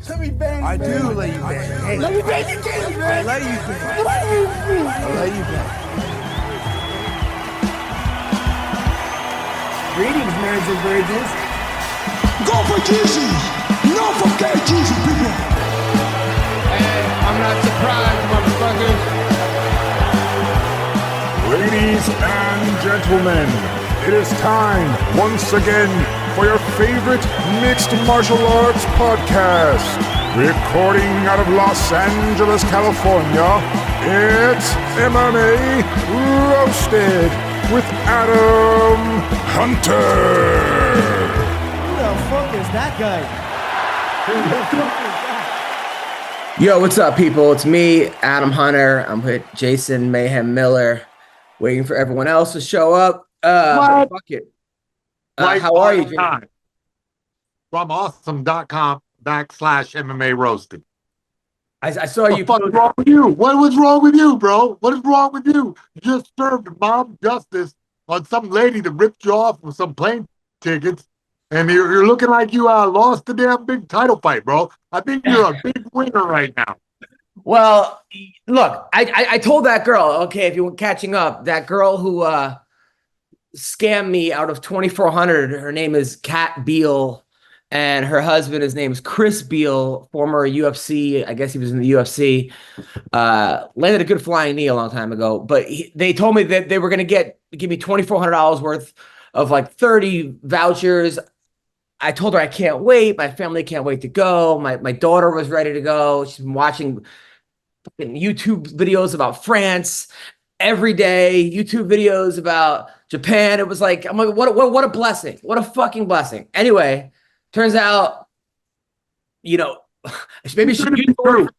Let me bang. I do let you bang. Hey, let me bang you, Candid, man. I let you bang. I let you bang. Greetings, marriage and virgins. Go for Jesus. No forget Jesus, people. Hey, I'm not surprised, motherfuckers. Ladies and gentlemen, it is time once again for your favorite mixed martial arts podcast. Recording out of Los Angeles, California, it's MMA Roasted with Adam Hunter. Who the fuck is that guy? Yo, what's up, people? It's me, Adam Hunter. I'm with Jason Mayhem Miller, waiting for everyone else to show up. Fuck it. How are you, Jason? From awesome.com/MMA Roasted. I saw you. What was wrong with you? What was wrong with you, bro? What is wrong with you? You just served mom justice on some lady that ripped you off with some plane tickets, and you're looking like you lost the damn big title fight, bro. I think you're a big winner right now. Well, look, I told that girl, okay, if you were catching up, that girl who scammed me out of 2,400, her name is Kat Beal, and her husband, his name is Chris Beal, former UFC, I guess he was in the UFC, landed a good flying knee a long time ago, but they told me that they were going to give me $2,400 worth of like 30 vouchers. I told her I can't wait. My family can't wait to go. My daughter was ready to go. She's been watching YouTube videos about France every day, YouTube videos about Japan. It was like, I'm like, what a blessing. What a fucking blessing. Anyway, turns out, maybe she used to work.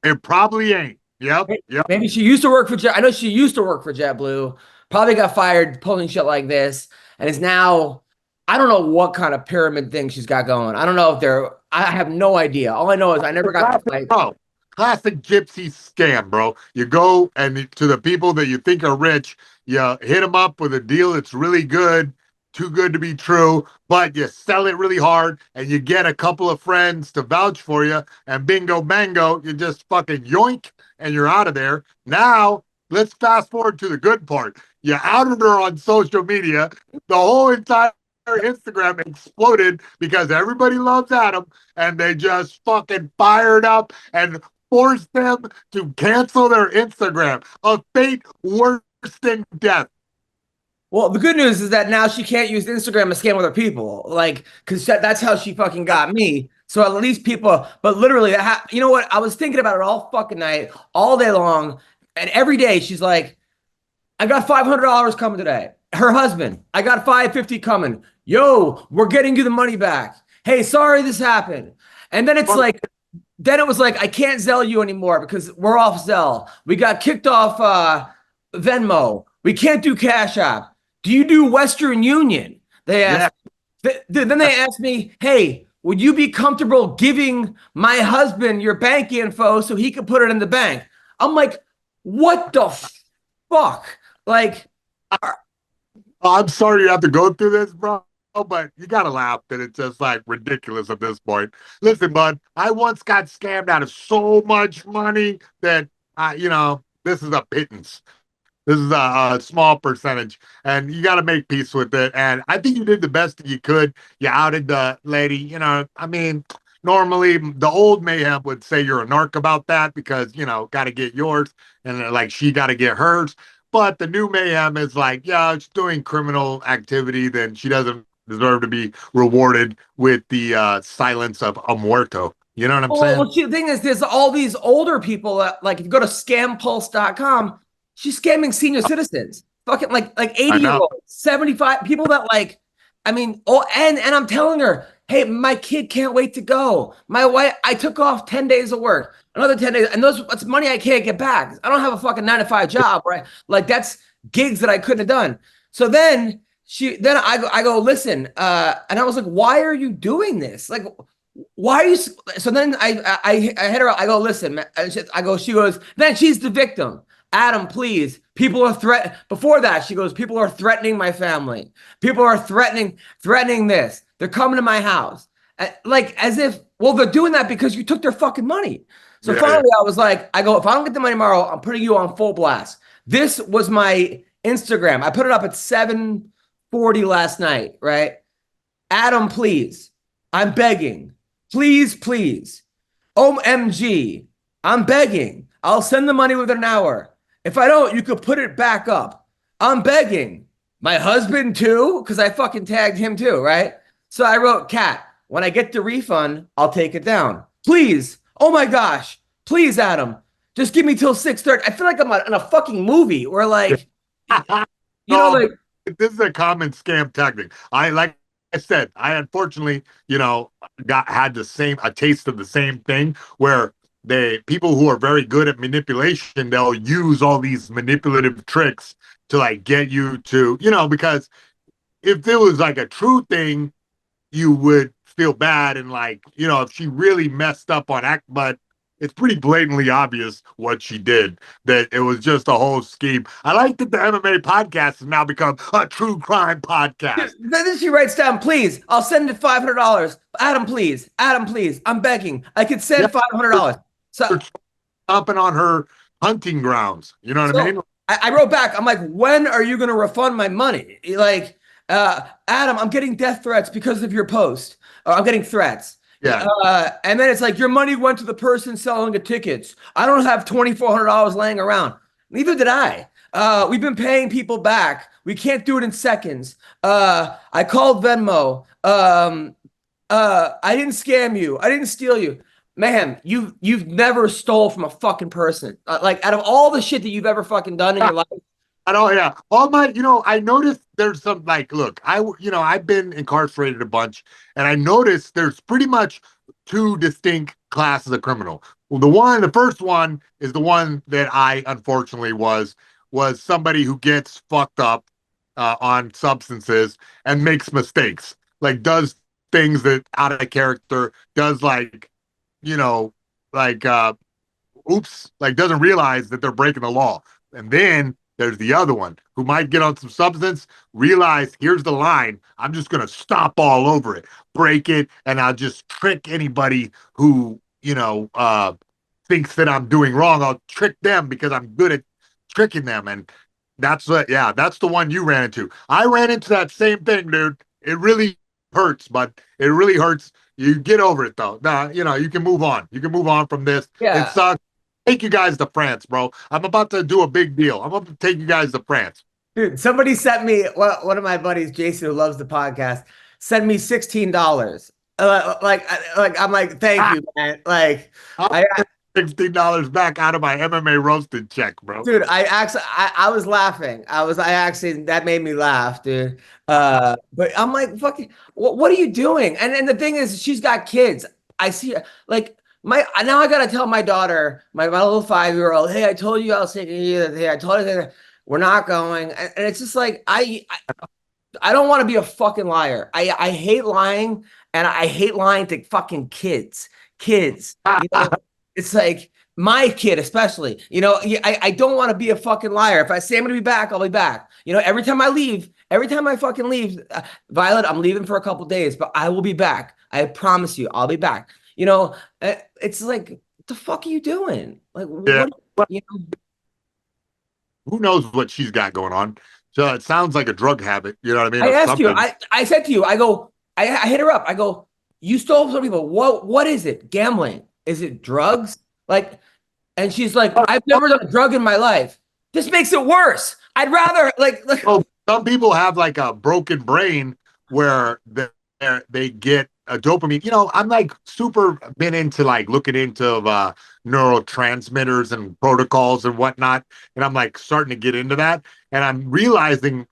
It probably ain't. Yep. Maybe she used to work for I know she used to work for JetBlue. Probably got fired pulling shit like this, and is now, I don't know what kind of pyramid thing she's got going. I don't know if I have no idea. All I know is I never got to fight. Bro, classic gypsy scam, bro. You go and to the people that you think are rich, you hit them up with a deal that's really good, too good to be true, but you sell it really hard and you get a couple of friends to vouch for you, and bingo bango, you just fucking yoink and you're out of there. Now, let's fast forward to the good part. You outed her on social media. The whole entire Instagram exploded because everybody loves Adam, and they just fucking fired up and forced them to cancel their Instagram. A fate worse than death. Well, the good news is that now she can't use Instagram to scam other people, because that's how she fucking got me. So at least people, but literally, you know what? I was thinking about it all fucking night, all day long, and every day she's like, I got $500 coming today. Her husband, I got $550 coming. Yo, we're getting you the money back. Hey, sorry this happened. And then it was like, I can't Zelle you anymore because we're off Zelle. We got kicked off Venmo. We can't do Cash App. Do you do Western Union? They asked. Yeah. Then they asked me, hey, would you be comfortable giving my husband your bank info so he could put it in the bank? I'm like, what the fuck? Like, I'm sorry you have to go through this, bro, but you gotta laugh that it's just like ridiculous at this point. Listen, bud, I once got scammed out of so much money that this is a pittance. This is a small percentage, and you got to make peace with it. And I think you did the best that you could. You outed the lady. Normally the old Mayhem would say you're a narc about that because, got to get yours, and like she got to get hers. But the new Mayhem is like, yeah, it's doing criminal activity, then she doesn't deserve to be rewarded with the silence of a muerto. You know what I'm saying? Well, the thing is, there's all these older people that, like, if you go to scampulse.com, she's scamming senior citizens, fucking like 80-year-olds, 75 people that and I'm telling her, hey, my kid can't wait to go. My wife, I took off 10 days of work, another 10 days, and that's money I can't get back. I don't have a fucking 9-to-5 job, right? Like, that's gigs that I couldn't have done. So then I go, listen, and I was like, why are you doing this? Like, why are you? So then I hit her. I go, listen, she goes, then she's the victim. Adam, please. People are before that, she goes, people are threatening my family. People are threatening this. They're coming to my house. Like as if, well, they're doing that because you took their fucking money. So Yeah. finally I was like, I go, if I don't get the money tomorrow, I'm putting you on full blast. This was my Instagram. I put it up at 7:40 last night, right? Adam, please. I'm begging. Please, please. OMG. I'm begging. I'll send the money within an hour. If I don't, you could put it back up. I'm begging. My husband too, because I fucking tagged him too, right? So I wrote, Kat, when I get the refund, I'll take it down. Please. Oh my gosh. Please, Adam. Just give me till 6:30. I feel like I'm in a fucking movie where like, like this is a common scam tactic. Like I said, I unfortunately, had a taste of the same thing where people who are very good at manipulation, they'll use all these manipulative tricks to like get you to, because if it was like a true thing, you would feel bad and like, if she really messed up on act, but it's pretty blatantly obvious what she did, that it was just a whole scheme. I like that the MMA podcast has now become a true crime podcast. Then she writes down, please, I'll send it $500. Adam, please. Adam, please. I'm begging. I could send $500. So stomping on her hunting grounds. You know what I mean? I wrote back. I'm like, when are you going to refund my money? Like, Adam, I'm getting death threats because of your post. I'm getting threats. Yeah. And then it's like, your money went to the person selling the tickets. I don't have $2,400 laying around. Neither did I. We've been paying people back. We can't do it in seconds. I called Venmo. I didn't scam you. I didn't steal you. Mayhem, you've never stole from a fucking person. Like out of all the shit that you've ever fucking done in your life. I don't, yeah. All my, I noticed there's some like, look, I've been incarcerated a bunch, and I noticed there's pretty much two distinct classes of criminal. Well, the first one is the one that I unfortunately was somebody who gets fucked up on substances and makes mistakes, like does things that out of character, does like, oops, like doesn't realize that they're breaking the law. And then there's the other one who might get on some substance, realize here's the line. I'm just going to stomp all over it, break it, and I'll just trick anybody who, thinks that I'm doing wrong. I'll trick them because I'm good at tricking them. And that's the one you ran into. I ran into that same thing, dude. It really hurts, but it really hurts. You get over it though. Nah, you can move on. You can move on from this. Yeah. It sucks. Take you guys to France, bro. I'm about to do a big deal. I'm about to take you guys to France. Dude, somebody sent me, one of my buddies, Jason, who loves the podcast, sent me $16. I'm like, thank you, man. Like, I $16 back out of my MMA roasted check, bro. Dude, I was laughing. That made me laugh, dude. But I'm like, fucking, what are you doing? And the thing is, she's got kids. I see, like, now I gotta tell my daughter, my little 5-year-old, hey, I told you I was taking you. Hey, I told you that we're not going. And it's just like, I don't want to be a fucking liar. I hate lying, and I hate lying to fucking kids. It's like my kid, especially, I don't want to be a fucking liar. If I say I'm going to be back, I'll be back. Every time I fucking leave, Violet, I'm leaving for a couple days, but I will be back. I promise you, I'll be back. It's like, what the fuck are you doing? Like, who knows what she's got going on? So it sounds like a drug habit. You know what I mean? I asked you, I said to you, I go, I hit her up. I go, you stole from people. What is it? Gambling? Is it drugs? Like, and she's like, I've never done a drug in my life. This makes it worse. I'd rather Well, some people have like a broken brain where they get a dopamine. I'm like super been into like looking into neurotransmitters and protocols and whatnot. And I'm like starting to get into that. And I'm realizing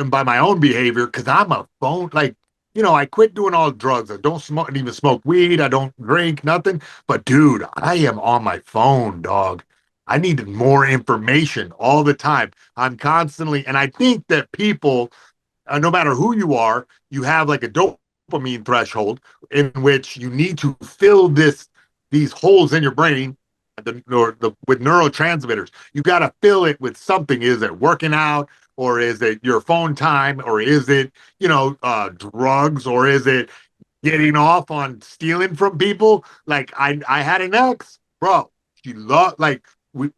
by my own behavior, because I'm a phone, like, I quit doing all drugs. I don't even smoke weed. I don't drink, nothing. But dude, I am on my phone, dog. I need more information all the time. I'm constantly, and I think that people, no matter who you are, you have like a dopamine threshold in which you need to fill these holes in your brain with neurotransmitters. You got to fill it with something. Is it working out? Or is it your phone time? Or is it, drugs? Or is it getting off on stealing from people. Like I had an ex, bro. She loved like we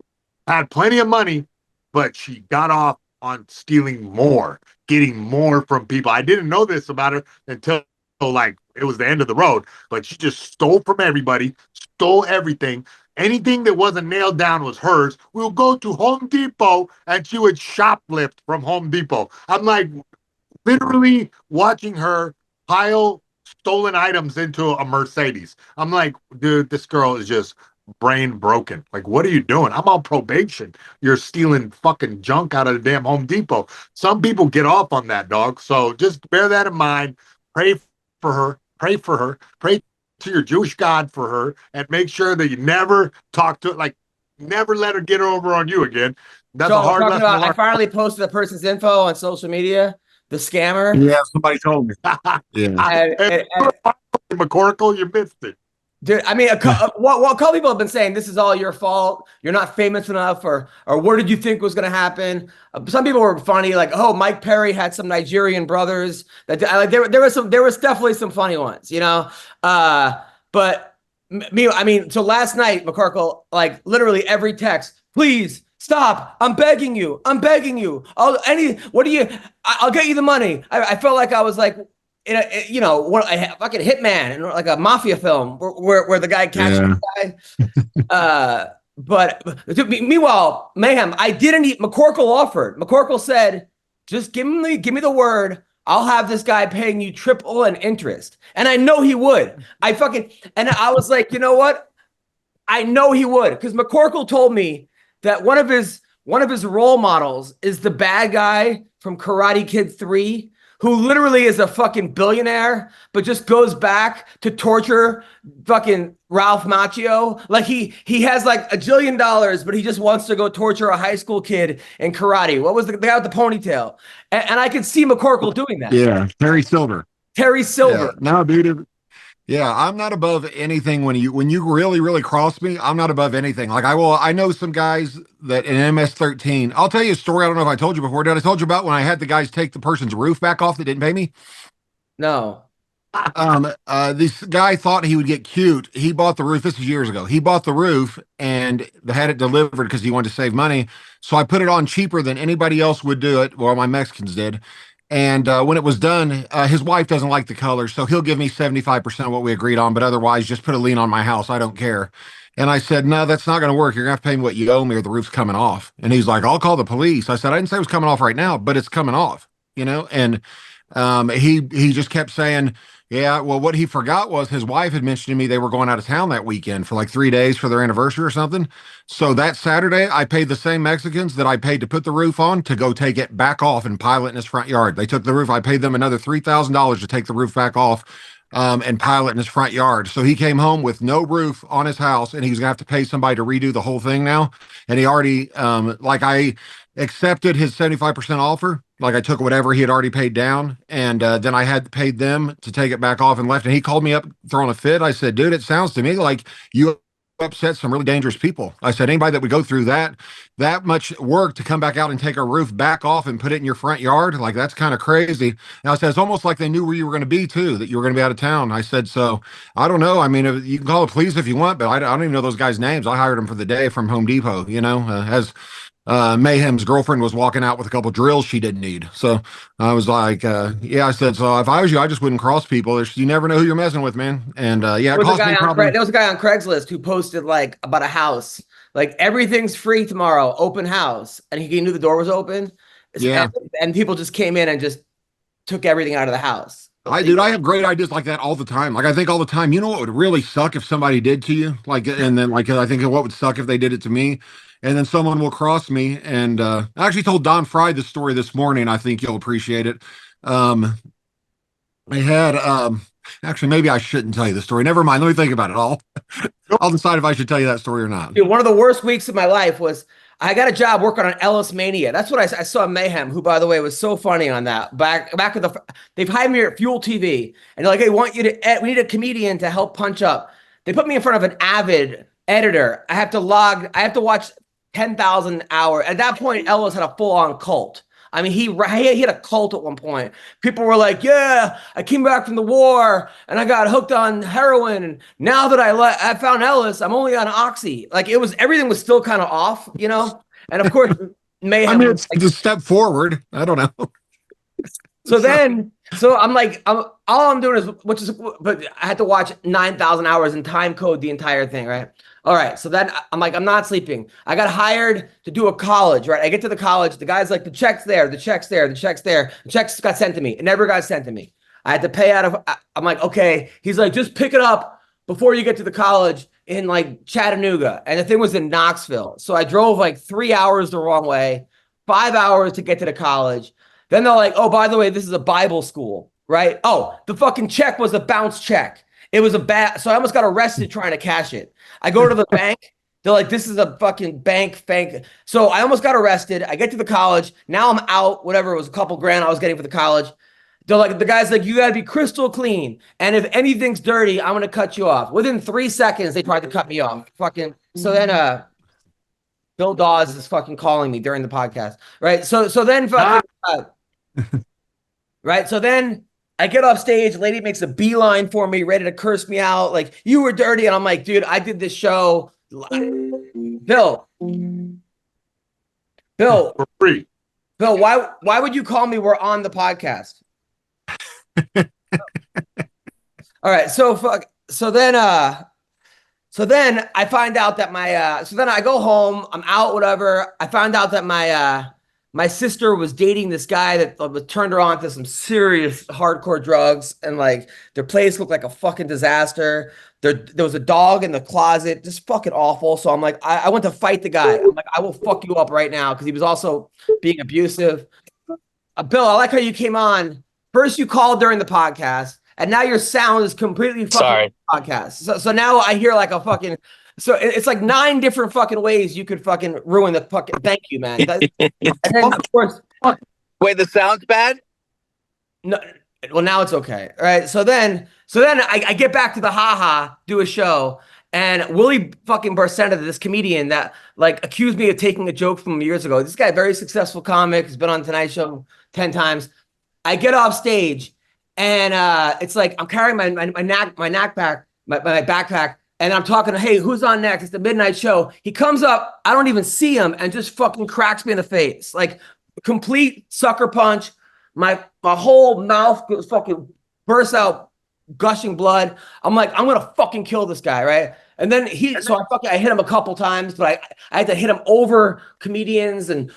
had plenty of money, but she got off on stealing more, getting more from people. I didn't know this about her until like it was the end of the road, but she just stole from everybody, stole everything. Anything that wasn't nailed down was hers. We would go to Home Depot and she would shoplift from Home Depot. I'm like literally watching her pile stolen items into a Mercedes. I'm like, dude, this girl is just brain broken. Like, what are you doing? I'm on probation. You're stealing fucking junk out of the damn Home Depot. Some people get off on that, dog. So just bear that in mind. Pray for her. Pray for her. Pray to your Jewish God for her, and make sure that you never talk to like, never let her get over on you again. That's So a hard lesson. I finally posted the person's info on social media. The scammer. Yeah, somebody told me. Yeah. And McCorkle, you missed it. Dude, I mean, a couple people have been saying this is all your fault. You're not famous enough, or what did you think was going to happen? Some people were funny, like, oh, Mike Perry had some Nigerian brothers. That like there was definitely some funny ones, you know. But me, I mean, so last night, McCorkle, like literally every text, please stop. I'm begging you. I'm begging you. I'll get you the money. I felt like I was like, in a, you know, a fucking hitman and like a mafia film where the guy catches the guy. But meanwhile, Mayhem, I didn't eat. McCorkle offered. McCorkle said, just give me the word. I'll have this guy paying you triple and interest. And I know he would. I was like, you know what? I know he would, because McCorkle told me that one of his role models is the bad guy from Karate Kid 3, who literally is a fucking billionaire, but just goes back to torture fucking Ralph Macchio. Like he has like $1 jillion, but he just wants to go torture a high school kid in karate. What was the guy with the ponytail? And I could see McCorkle doing that. Yeah, Terry Silver. Yeah. No, dude. Yeah, I'm not above anything when you really, really cross me. I'm not above anything. Like I know some guys that in MS-13. I'll tell you a story. I don't know if I told you before. Did I told you about when I had the guys take the person's roof back off that didn't pay me? No. This guy thought he would get cute. He bought the roof. This was years ago. He bought the roof and had it delivered because he wanted to save money. So I put it on cheaper than anybody else would do it. Well, my Mexicans did. And when it was done, his wife doesn't like the color, so he'll give me 75% of what we agreed on, but otherwise just put a lien on my house. I don't care. And I said, no, that's not going to work. You're going to have to pay me what you owe me or the roof's coming off. And he's like, I'll call the police. I said, I didn't say it was coming off right now, but it's coming off, you know? And he just kept saying, yeah, well, what he forgot was his wife had mentioned to me they were going out of town that weekend for like 3 days for their anniversary or something. So that Saturday, I paid the same Mexicans that I paid to put the roof on to go take it back off and pile it in his front yard. They took the roof. I paid them another $3,000 to take the roof back off and pile it in his front yard. So he came home with no roof on his house, and he was going to have to pay somebody to redo the whole thing now. And he already, I accepted his 75% offer. Like I took whatever he had already paid down, and then I had paid them to take it back off and left. And he called me up throwing a fit. I said, dude, it sounds to me like you upset some really dangerous people. I said, anybody that would go through that much work to come back out and take a roof back off and put it in your front yard, like that's kind of crazy. And I said, it's almost like they knew where you were going to be too, that you were going to be out of town. I said, so I don't know. I mean, you can call the police if you want, but I don't even know those guys' names. I hired them for the day from Home Depot, you know, as Mayhem's girlfriend was walking out with a couple drills she didn't need. So I was like, yeah, I said, so if I was you, I just wouldn't cross people. You never know who you're messing with, man. And yeah, there was a guy on Craigslist who posted like about a house, like everything's free tomorrow, open house. And he knew the door was open. Yeah. And people just came in and just took everything out of the house. I have great ideas like that all the time. Like I think all the time, you know what would really suck if somebody did to you? Like, and then like, I think what would suck if they did it to me. And then someone will cross me. And I actually told Don Frye this story this morning. I think you'll appreciate it. I had, actually, maybe I shouldn't tell you the story. Never mind. Let me think about it. I'll decide if I should tell you that story or not. Dude, one of the worst weeks of my life was I got a job working on Ellis Mania. That's what I saw Mayhem, who, by the way, was so funny on that. Back at they've hired me at Fuel TV. And they're like, hey, we need a comedian to help punch up. They put me in front of an avid editor. I have to watch 10,000 hours. At that point, Ellis had a full-on cult. I mean, he had a cult at one point. People were like, yeah, I came back from the war and I got hooked on heroin. And now that I found Ellis, I'm only on Oxy. Like everything was still kind of off, you know? And of course, Mayhem. I mean, it's a step forward. I don't know. So I'm like, all I'm doing is, but I had to watch 9,000 hours and time code the entire thing, right? All right. So then I'm like, I'm not sleeping. I got hired to do a college, right? I get to the college. The guy's like, the check's there, the check's there, the check's there. The checks got sent to me. It never got sent to me. I had to pay out of, I'm like, okay. He's like, just pick it up before you get to the college in like Chattanooga. And the thing was in Knoxville. So I drove like 3 hours the wrong way, 5 hours to get to the college. Then they're like, oh, by the way, this is a Bible school, right? Oh, the fucking check was a bounce check. It was so I almost got arrested trying to cash it. I go to the bank. They're like, this is a fucking bank. So I almost got arrested. I get to the college. Now I'm out, whatever. It was a couple grand I was getting for the college. They're like, the guy's like, you got to be crystal clean. And if anything's dirty, I'm going to cut you off. Within 3 seconds, they tried to cut me off. Fucking. So then, Bill Dawes is fucking calling me during the podcast. Right. So then fucking, right. So then I get off stage, lady makes a beeline for me, ready to curse me out. Like, you were dirty. And I'm like, dude, I did this show. Bill, For free. Bill, why would you call me? We're on the podcast. All right. So then I find out that so then I go home, I'm out, whatever. I found out that my sister was dating this guy that turned her on to some serious hardcore drugs, and like their place looked like a fucking disaster. There was a dog in the closet, just fucking awful. So I'm like, I went to fight the guy. I'm like, I will fuck you up right now, because he was also being abusive. Bill, I like how you came on. First you called during the podcast, and now your sound is completely fucking podcast. So now I hear like a fucking. So it's like 9 different fucking ways you could fucking ruin the fucking. Thank you, man. And then of course, wait, the sound's bad? No, well now it's okay. All right. So then I get back to the haha, do a show, and Willie fucking Barcena, this comedian that like accused me of taking a joke from years ago. This guy, very successful comic, has been on Tonight Show 10 times. I get off stage, and it's like I'm carrying my backpack. And I'm talking to, hey, who's on next? It's the midnight show. He comes up, I don't even see him, and just fucking cracks me in the face. Like, complete sucker punch. My whole mouth goes fucking bursts out, gushing blood. I'm like, I'm gonna fucking kill this guy, right? And then I hit him a couple times, but I had to hit him over comedians, and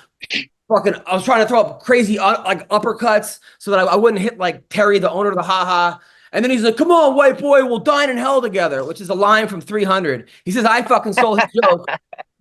fucking, I was trying to throw up crazy like uppercuts so that I wouldn't hit like Terry, the owner of the haha. And then he's like, come on, white boy, we'll dine in hell together, which is a line from 300. He says, I fucking stole his joke.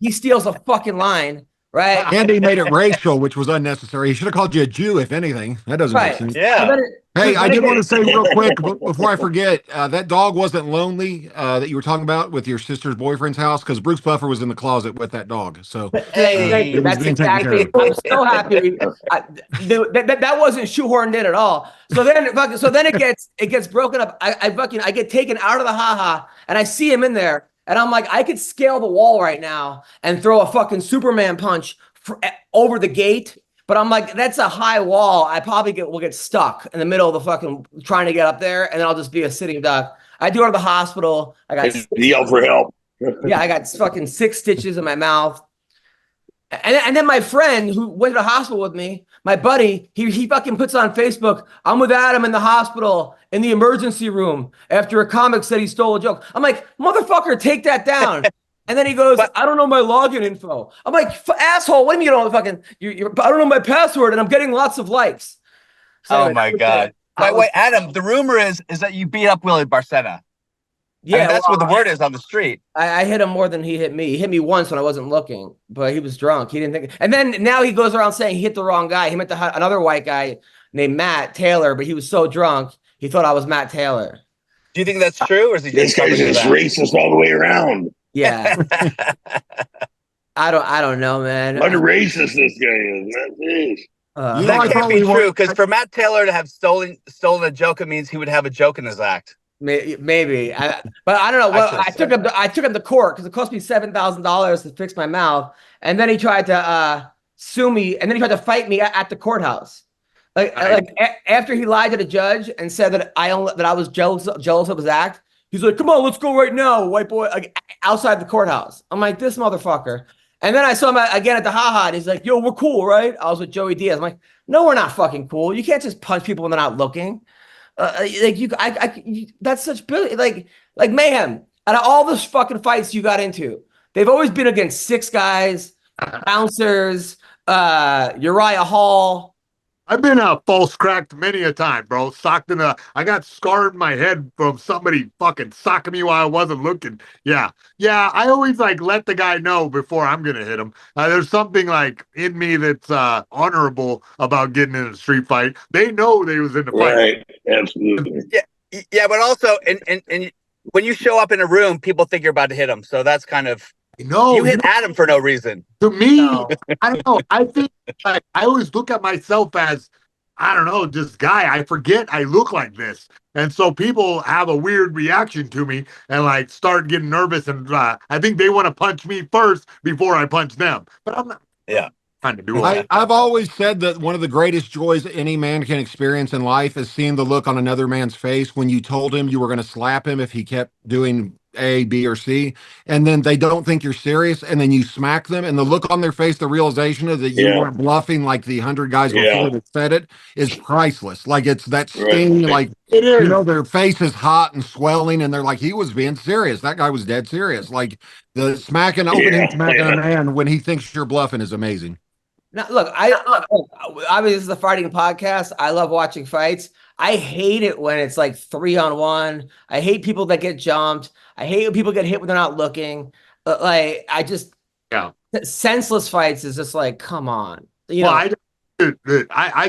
He steals a fucking line, right? And he made it racial, which was unnecessary. He should have called you a Jew, if anything. That doesn't make sense. Yeah. Hey, I did want to say real quick before I forget, that dog wasn't lonely that you were talking about with your sister's boyfriend's house, because Bruce Buffer was in the closet with that dog. So hey, that's exactly. I'm so happy. That wasn't shoehorned in at all. So then it gets broken up. I get taken out of the haha, and I see him in there, and I'm like, I could scale the wall right now and throw a fucking Superman punch over the gate. But I'm like, that's a high wall. I probably will get stuck in the middle of the fucking trying to get up there, and then I'll just be a sitting duck. I do go to the hospital. I got yell for help. Yeah, I got fucking 6 stitches in my mouth. And then my friend who went to the hospital with me, my buddy, he fucking puts on Facebook, I'm with Adam in the hospital in the emergency room after a comic said he stole a joke. I'm like, motherfucker, take that down. And then he goes, I don't know my login info. I'm like, asshole, what do you mean you don't fucking, I don't know my password, and I'm getting lots of likes. So oh my God. Wait, Adam, the rumor is that you beat up Willie Barcena. Yeah, I mean, that's what the word is on the street. I hit him more than he hit me. He hit me once when I wasn't looking, but he was drunk. He didn't think. And then now he goes around saying he hit the wrong guy. He meant to another white guy named Matt Taylor, but he was so drunk he thought I was Matt Taylor. Do you think that's true, or is he This guy's just racist all the way around. Yeah. I don't know, man. What a racist this guy is. That is. That can't be true, because for Matt Taylor to have stolen a joke, it means he would have a joke in his act. Maybe, but I don't know. Well, I took him to court because it cost me $7,000 to fix my mouth, and then he tried to sue me, and then he tried to fight me at the courthouse. After he lied to the judge and said that I was jealous of his act. He's like, "Come on, let's go right now, white boy," outside the courthouse. I'm like, this motherfucker. And then I saw him again at the haha, and he's like, "Yo, we're cool, right?" I was with Joey Diaz. I'm like, "No, we're not fucking cool. You can't just punch people when they're not looking." That's such like Mayhem. Out of all those fucking fights you got into, they've always been against 6 guys, bouncers, Uriah Hall. I've been false cracked many a time, bro. Socked I got scarred in my head from somebody fucking socking me while I wasn't looking. Yeah. I always let the guy know before I'm gonna hit him. There's something in me that's honorable about getting in a street fight. They know they was in the fight. Right. Absolutely. Yeah, but also, and when you show up in a room, people think you're about to hit them. So that's kind of. No, you hit Adam for no reason. To me, I don't know. I think I always look at myself as, I don't know, this guy. I forget I look like this. And so people have a weird reaction to me and start getting nervous. And I think they want to punch me first before I punch them. But I'm not. Yeah. Trying to do it. I've always said that one of the greatest joys any man can experience in life is seeing the look on another man's face when you told him you were going to slap him if he kept doing A, B, or C, and then they don't think you're serious, and then you smack them, and the look on their face, the realization of that you weren't bluffing like the 100 guys before that said it, is priceless. It's that sting, it is. Their face is hot and swelling, and they're like, he was being serious. That guy was dead serious. The smacking a man when he thinks you're bluffing is amazing. Now, look, obviously this is a fighting podcast. I love watching fights. I hate it when it's 3-on-1. I hate people that get jumped. I hate when people get hit when they're not looking. Senseless fights is just come on. I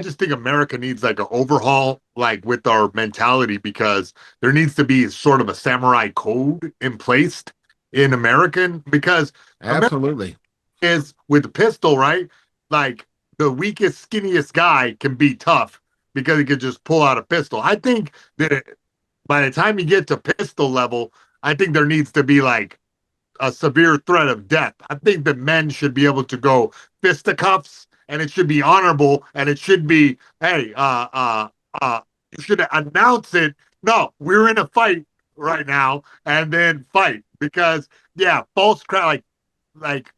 just think America needs an overhaul, with our mentality, because there needs to be sort of a samurai code in place in American, because absolutely is with the pistol, right? The weakest, skinniest guy can be tough because he could just pull out a pistol. I think that by the time you get to pistol level, I think there needs to be a severe threat of death. I think that men should be able to go fisticuffs, and it should be honorable, and it should be, hey, you should announce it. No, we're in a fight right now, and then fight, because false crowd,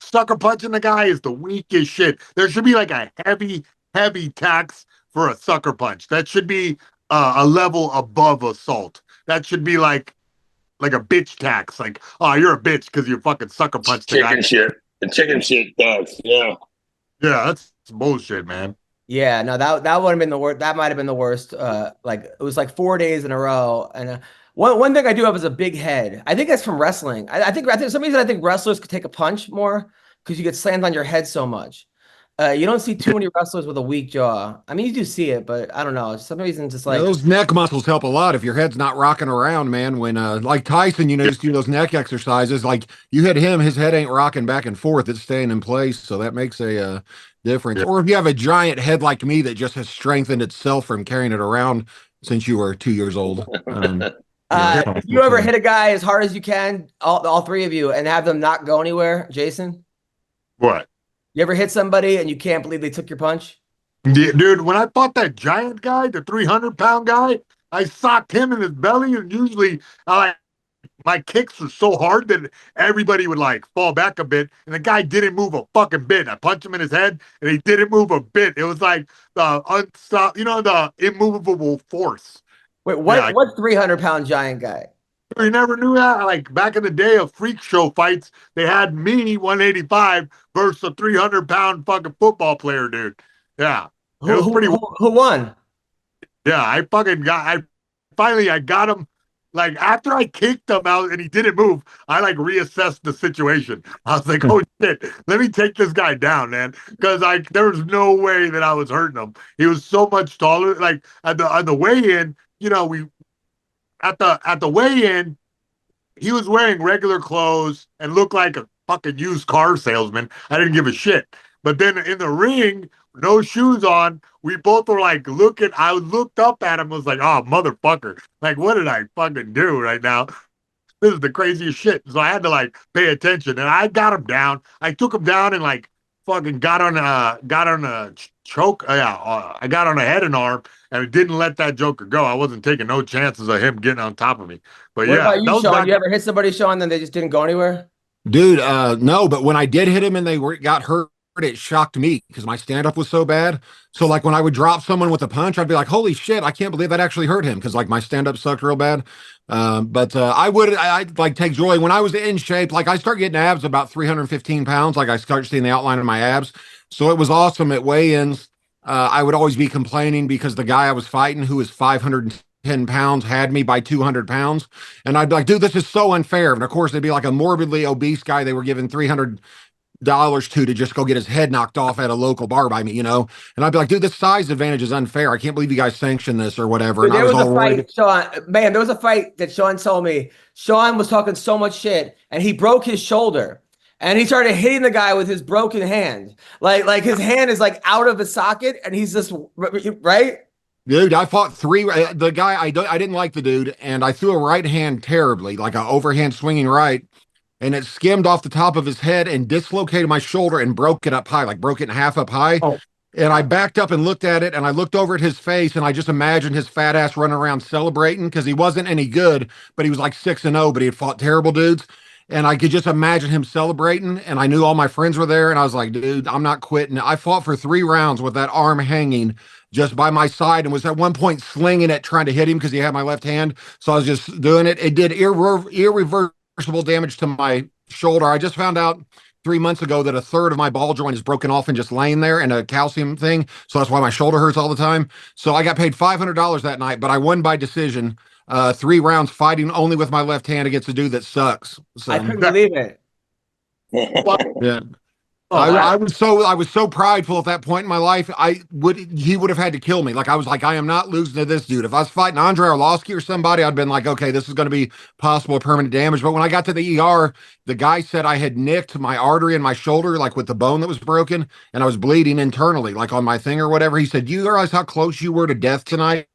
sucker punching the guy is the weakest shit. There should be a heavy tax for a sucker punch. That should be a level above assault. That should be like a bitch tax. Oh, you're a bitch because you fucking sucker punched the guy. Chicken shit tax. Yeah. Yeah, that's bullshit, man. Yeah, no, that would have been the worst. That might have been the worst. It was 4 days in a row, and one thing I do have is a big head. I think that's from wrestling. I think for some reason I think wrestlers could take a punch more because you get slammed on your head so much. You don't see too many wrestlers with a weak jaw. I mean, you do see it, but I don't know. For some reason, just those neck muscles help a lot if your head's not rocking around, man. When Tyson, just do those neck exercises. You hit him, his head ain't rocking back and forth; it's staying in place. So that makes a difference. Or if you have a giant head like me that just has strengthened itself from carrying it around since you were 2 years old. You ever hit a guy as hard as you can, all 3 of you, and have them not go anywhere, Jason? What? You ever hit somebody and you can't believe they took your punch? Yeah, dude, when I fought that giant guy, the 300-pound guy, I socked him in his belly, and usually my kicks were so hard that everybody would fall back a bit, and the guy didn't move a fucking bit. I punched him in his head, and he didn't move a bit. It was the the immovable force. Wait, what 300-pound giant guy? You never knew that? Back in the day of freak show fights, they had me, 185, versus a 300-pound fucking football player, dude. Yeah. Who won? Yeah, I finally got him. After I kicked him out and he didn't move, I reassessed the situation. I was oh shit, let me take this guy down, man. Because there was no way that I was hurting him. He was so much taller. On the weigh-in, at the weigh-in, he was wearing regular clothes and looked like a fucking used car salesman. I didn't give a shit. But then in the ring, no shoes on, we both were looking. I looked up at him, was oh, motherfucker. What did I fucking do right now? This is the craziest shit. So I had to pay attention, and I got him down. I took him down in fucking got on a choke. I got on a head and arm, and it didn't let that joker go. I wasn't taking no chances of him getting on top of me. But What yeah, about you, Sean? You ever hit somebody, Sean, then they just didn't go anywhere? Dude, no, but when I did hit him and got hurt, it shocked me because my stand-up was so bad. So like when I would drop someone with a punch, I'd be like, holy shit, I can't believe that actually hurt him, because like my stand-up sucked real bad. But I'd like take joy when I was in shape. Like I start getting abs about 315 pounds. Like I start seeing the outline of my abs. So it was awesome at weigh-ins. I would always be complaining because the guy I was fighting, who was 510 pounds, had me by 200 pounds. And I'd be like, dude, this is so unfair. And of course, they'd be like a morbidly obese guy they were giving $300 to just go get his head knocked off at a local bar by me, you know? And I'd be like, dude, this size advantage is unfair. I can't believe you guys sanctioned this or whatever. Dude, and there I was was a fight, Sean. Man, there was a fight that Sean told me. Sean was talking so much shit, and he broke his shoulder. And he started hitting the guy with his broken hand. Like his hand is like out of the socket, and he's just, right? Dude, I fought the guy, I didn't like the dude, and I threw a right hand terribly, like an overhand swinging right, and it skimmed off the top of his head and dislocated my shoulder and broke it up high, like broke it in half up high. Oh. And I backed up and looked at it, and I looked over at his face, and I just imagined his fat ass running around celebrating, because he wasn't any good, but he was like 6-0, but he had fought terrible dudes. And I could just imagine him celebrating, and I knew all my friends were there, and I was like, dude, I'm not quitting. I fought for 3 rounds with that arm hanging just by my side, and was at one point slinging it, trying to hit him because he had my left hand. So I was just doing it. It did irreversible damage to my shoulder. I just found out 3 months ago that a third of my ball joint is broken off and just laying there, and a calcium thing. So that's why my shoulder hurts all the time. So I got paid $500 that night, but I won by decision. 3 rounds fighting only with my left hand against a dude that sucks. So I couldn't believe it. Yeah. I was so prideful at that point in my life. He would have had to kill me. Like I was like, I am not losing to this dude. If I was fighting Andrei Arlovsky or somebody, I'd been like, okay, this is going to be possible permanent damage. But when I got to the ER, the guy said I had nicked my artery in my shoulder, like with the bone that was broken, and I was bleeding internally, like on my thing or whatever. He said, "Do you realize how close you were to death tonight?"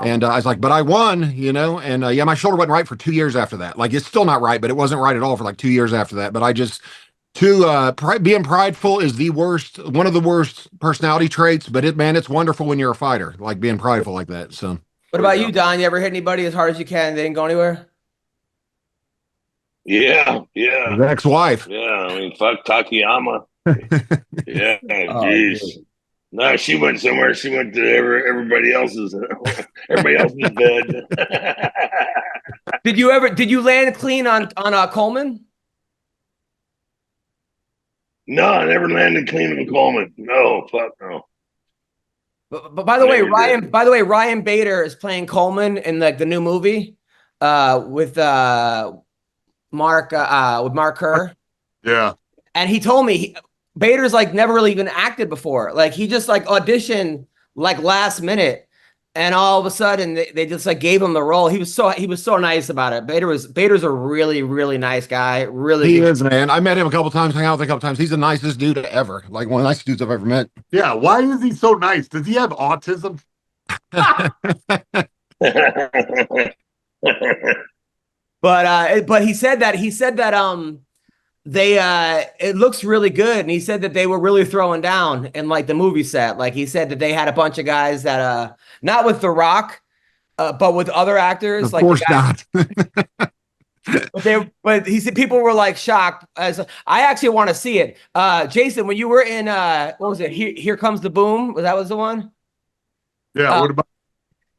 And I was like, but I won, you know? And yeah, my shoulder wasn't right for 2 years after that. Like, it's still not right, but it wasn't right at all for like 2 years after that. But I just, being prideful is one of the worst personality traits, but it's wonderful when you're a fighter, like being prideful like that. So what about you, Don? You ever hit anybody as hard as you can? They didn't go anywhere? Yeah. his ex-wife. Yeah, I mean, fuck Takayama. Yeah, jeez. No, she went somewhere. She went to everybody else's bed. Did you land clean on Coleman? No, I never landed clean on Coleman. No, fuck no. But by the way, Ryan Bader is playing Coleman in like the new movie with Mark Kerr. Yeah. And he told me Bader's like never really even acted before. Like he just like auditioned like last minute, and all of a sudden they just like gave him the role. He was so nice about it. Bader's a really, really nice guy. Really, he is, man. I met him a couple times, hung out with him a couple times. He's the nicest dude ever. Like one of the nicest dudes I've ever met. Yeah. Why is he so nice? Does he have autism? But he said that it looks really good, and he said that they were really throwing down in like the movie set. Like he said that they had a bunch of guys that not with The Rock, but with other actors. Of course not. But he said people were like shocked. As I actually want to see it. Jason, when you were in what was it? Here Comes the Boom. That was the one. Yeah. What about?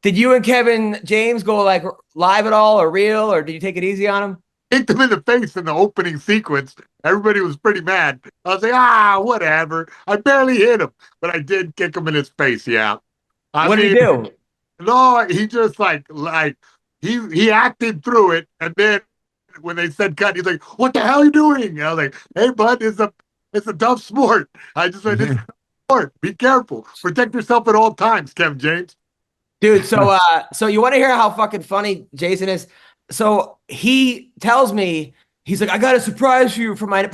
Did you and Kevin James go like live at all, or real, or did you take it easy on him? Kicked him in the face in the opening sequence. Everybody was pretty mad. I was like, whatever. I barely hit him, but I did kick him in his face. Yeah. What did he do? No, he just like he acted through it, and then when they said cut, he's like, "What the hell are you doing?" And I was like, "Hey, bud, it's a tough sport." I just went, "It's a sport. Be careful. Protect yourself at all times, Kevin James." Dude, so you want to hear how fucking funny Jason is? So he tells me, he's like, I got a surprise for you for my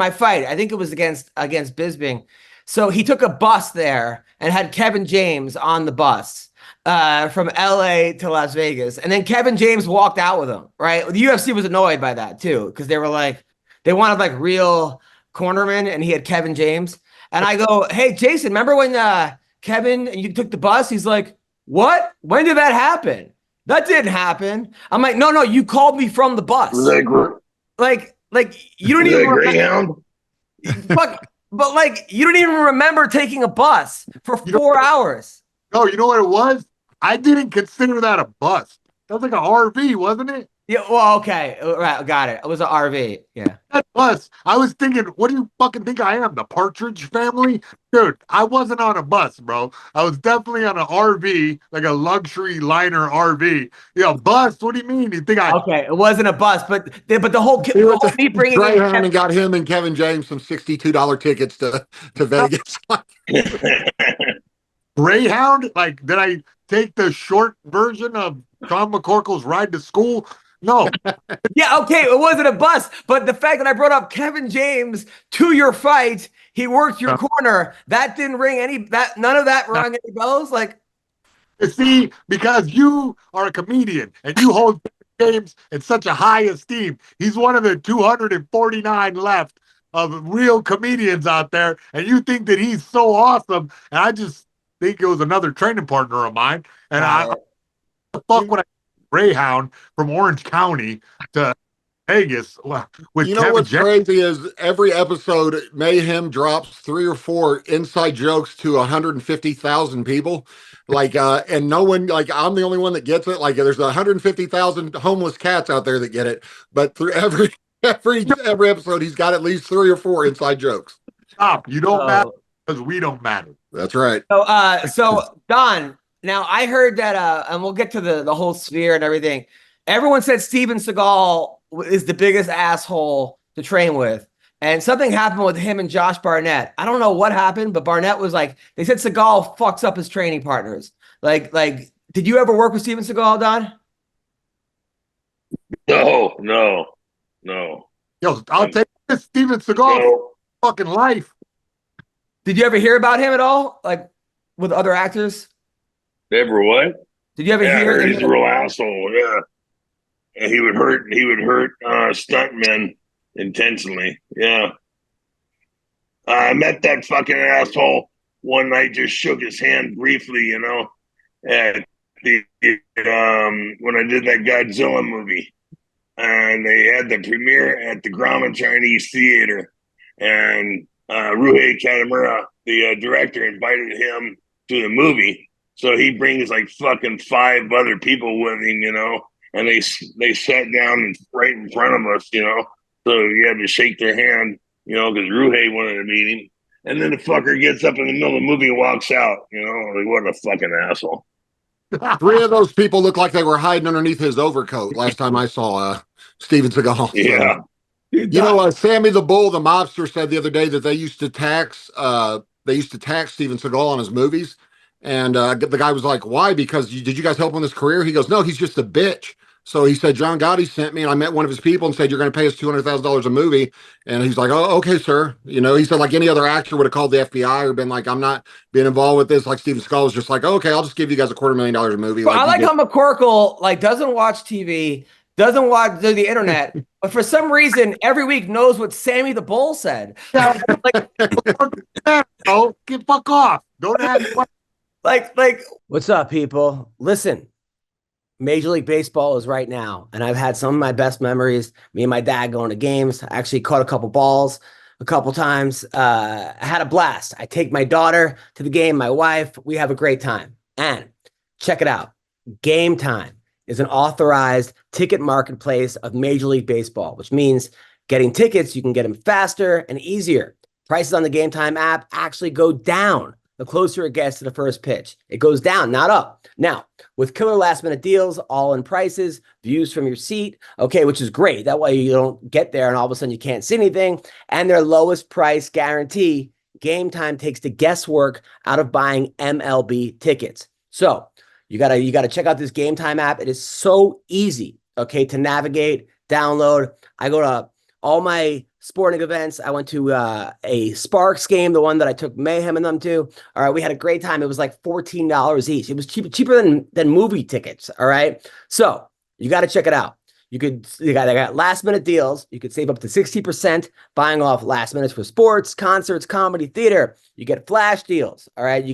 fight. I think it was against Bisping. So he took a bus there and had Kevin James on the bus from LA to Las Vegas. And then Kevin James walked out with him, right? The UFC was annoyed by that too, because they were like, they wanted like real cornerman, and he had Kevin James. And I go, hey, Jason, remember when Kevin and you took the bus? He's like, what? When did that happen? That didn't happen. I'm like, no, you called me from the bus. Like you don't even remember. Fuck, but like you don't even remember taking a bus for 4 hours. No, you know what it was? I didn't consider that a bus. That was like an RV, wasn't it? Yeah, well, okay. Right, got it. It was an RV. Yeah. That bus. I was thinking, what do you fucking think I am? The Partridge Family? Dude, I wasn't on a bus, bro. I was definitely on an RV, like a luxury liner RV. Bus? What do you mean? You think Okay, it wasn't a bus, but the whole me bringing Greyhound and got him and Kevin James some $62 tickets to Vegas. Greyhound? Like, did I take the short version of Tom McCorkle's Ride to School? No. Yeah, okay, it wasn't a bus, but the fact that I brought up Kevin James to your fight, he worked your corner. That didn't none of that rang any bells. Like, you see, because you are a comedian and you hold James in such a high esteem. He's one of the 249 left of real comedians out there, and you think that he's so awesome. And I just think it was another training partner of mine. And the fuck would I Greyhound from Orange County to Vegas with Kevin what's James. crazy is every episode Mayhem drops 3 or 4 inside jokes to 150,000 people, like and no one, like I'm the only one that gets it. Like there's 150,000 homeless cats out there that get it, but through every episode he's got at least 3 or 4 inside jokes. Stop, you don't matter because we don't matter. That's right. So Don, now I heard that and we'll get to the whole sphere and everything. Everyone said Steven Seagal is the biggest asshole to train with. And something happened with him and Josh Barnett. I don't know what happened, but Barnett was like, they said Seagal fucks up his training partners. Like, did you ever work with Steven Seagal, Don? No. Yo, I'll take this Steven Seagal fucking life. Did you ever hear about him at all? Like with other actors? Never what? Did you ever hear he's a real asshole, yeah. And he would hurt stuntmen intentionally. Yeah. I met that fucking asshole one night, just shook his hand briefly, at the when I did that Godzilla movie. And they had the premiere at the Grauman Chinese Theater. And Ruhei Katamura, the director, invited him to the movie. So he brings like fucking 5 other people with him, and they sat down right in front of us, so you had to shake their hand, because Ruhei wanted to meet him. And then the fucker gets up in the middle of the movie and walks out, like what a fucking asshole. 3 of those people looked like they were hiding underneath his overcoat last time I saw Steven Seagal. Yeah. Sammy the Bull, the mobster, said the other day that they used to tax Steven Seagal on his movies. And the guy was like, why? Because did you guys help him in his career? He goes, no, he's just a bitch. So he said, John Gotti sent me, and I met one of his people and said, you're going to pay us $200,000 a movie. And he's like, oh, okay, sir. He said, like any other actor would have called the FBI or been like, I'm not being involved with this. Like Steven Seagal was just like, okay, I'll just give you guys $250,000 a movie. Well, I like how McCorkle doesn't watch TV, doesn't watch the internet, but for some reason every week knows what Sammy the Bull said. Get fuck off. Don't have What's up, people? Listen, Major League Baseball is right now, and I've had some of my best memories. Me and my dad going to games. I actually caught a couple balls a couple times. I had a blast. I take my daughter to the game, my wife. We have a great time. And check it out. Game Time is an authorized ticket marketplace of Major League Baseball, which means getting tickets, you can get them faster and easier. Prices on the Game Time app actually go down the closer it gets to the first pitch. It goes down, not up. Now, with killer last-minute deals, all-in prices, views from your seat, okay, which is great. That way you don't get there and all of a sudden you can't see anything. And their lowest price guarantee, Game Time takes the guesswork out of buying MLB tickets. So you gotta check out this Game Time app. It is so easy, okay, to navigate, download. I go to all my sporting events. I went to a Sparks game, the one that I took Mayhem and them to. All right, we had a great time. It was like $14 each. It was cheaper than movie tickets. All right, so you got to check it out. They got last minute deals. You could save up to 60% buying off last minutes for sports, concerts, comedy, theater. You get flash deals. All right.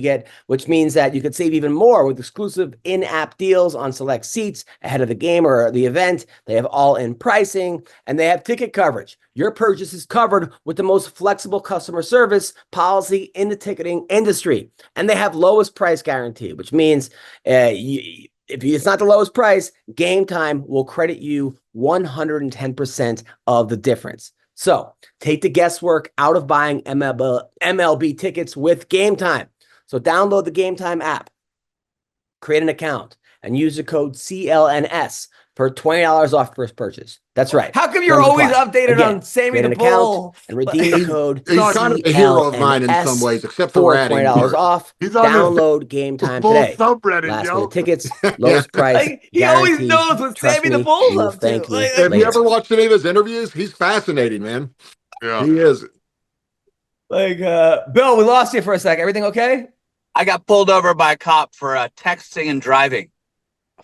Which means that you could save even more with exclusive in-app deals on select seats ahead of the game or the event. They have all-in pricing and they have ticket coverage. Your purchase is covered with the most flexible customer service policy in the ticketing industry. And they have lowest price guarantee, which means if it's not the lowest price, Game Time will credit you 110% of the difference. So take the guesswork out of buying MLB tickets with Game Time. So download the Game Time app, create an account, and use the code CLNS for $20 off first purchase. That's right. How come you're always updated on Sammy the Bull? And redeem the code. He's kind of a hero of mine in some ways, except for $20 off. He's on Download Game Time today. Subreddit, Last yo. minute tickets, lowest price. He always knows what Sammy the Bull's up to. Thank you. Have you ever watched any of his interviews? He's fascinating, man. Yeah. He is. Bill, we lost you for a sec. Everything okay? I got pulled over by a cop for texting and driving.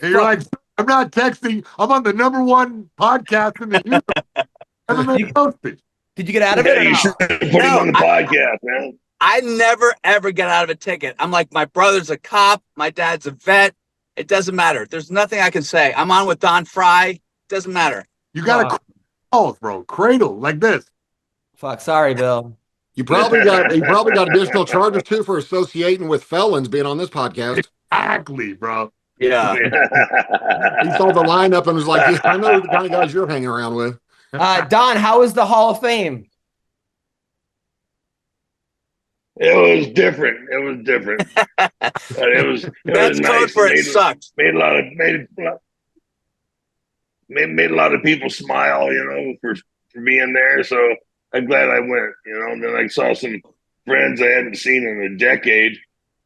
And you're like, I'm not texting. I'm on the #1 podcast in the universe. MMA Roasted. Did you get out of Yeah, it? Or you no? should put him on the podcast, man. I never, ever get out of a ticket. I'm like, my brother's a cop. My dad's a vet. It doesn't matter. There's nothing I can say. I'm on with Don Frye. Doesn't matter. You got to cradle, bro. Cradle like this. Fuck, sorry, Bill. You probably got additional charges too for associating with felons being on this podcast. Exactly, bro. Yeah. He saw the lineup and was like, yeah, I know the kind of guys you're hanging around with. Don, how is the Hall of Fame? It was different. But it was That's nice. code for it sucked. Made a lot of people smile, for being there. So I'm glad I went, and then I saw some friends I hadn't seen in a decade,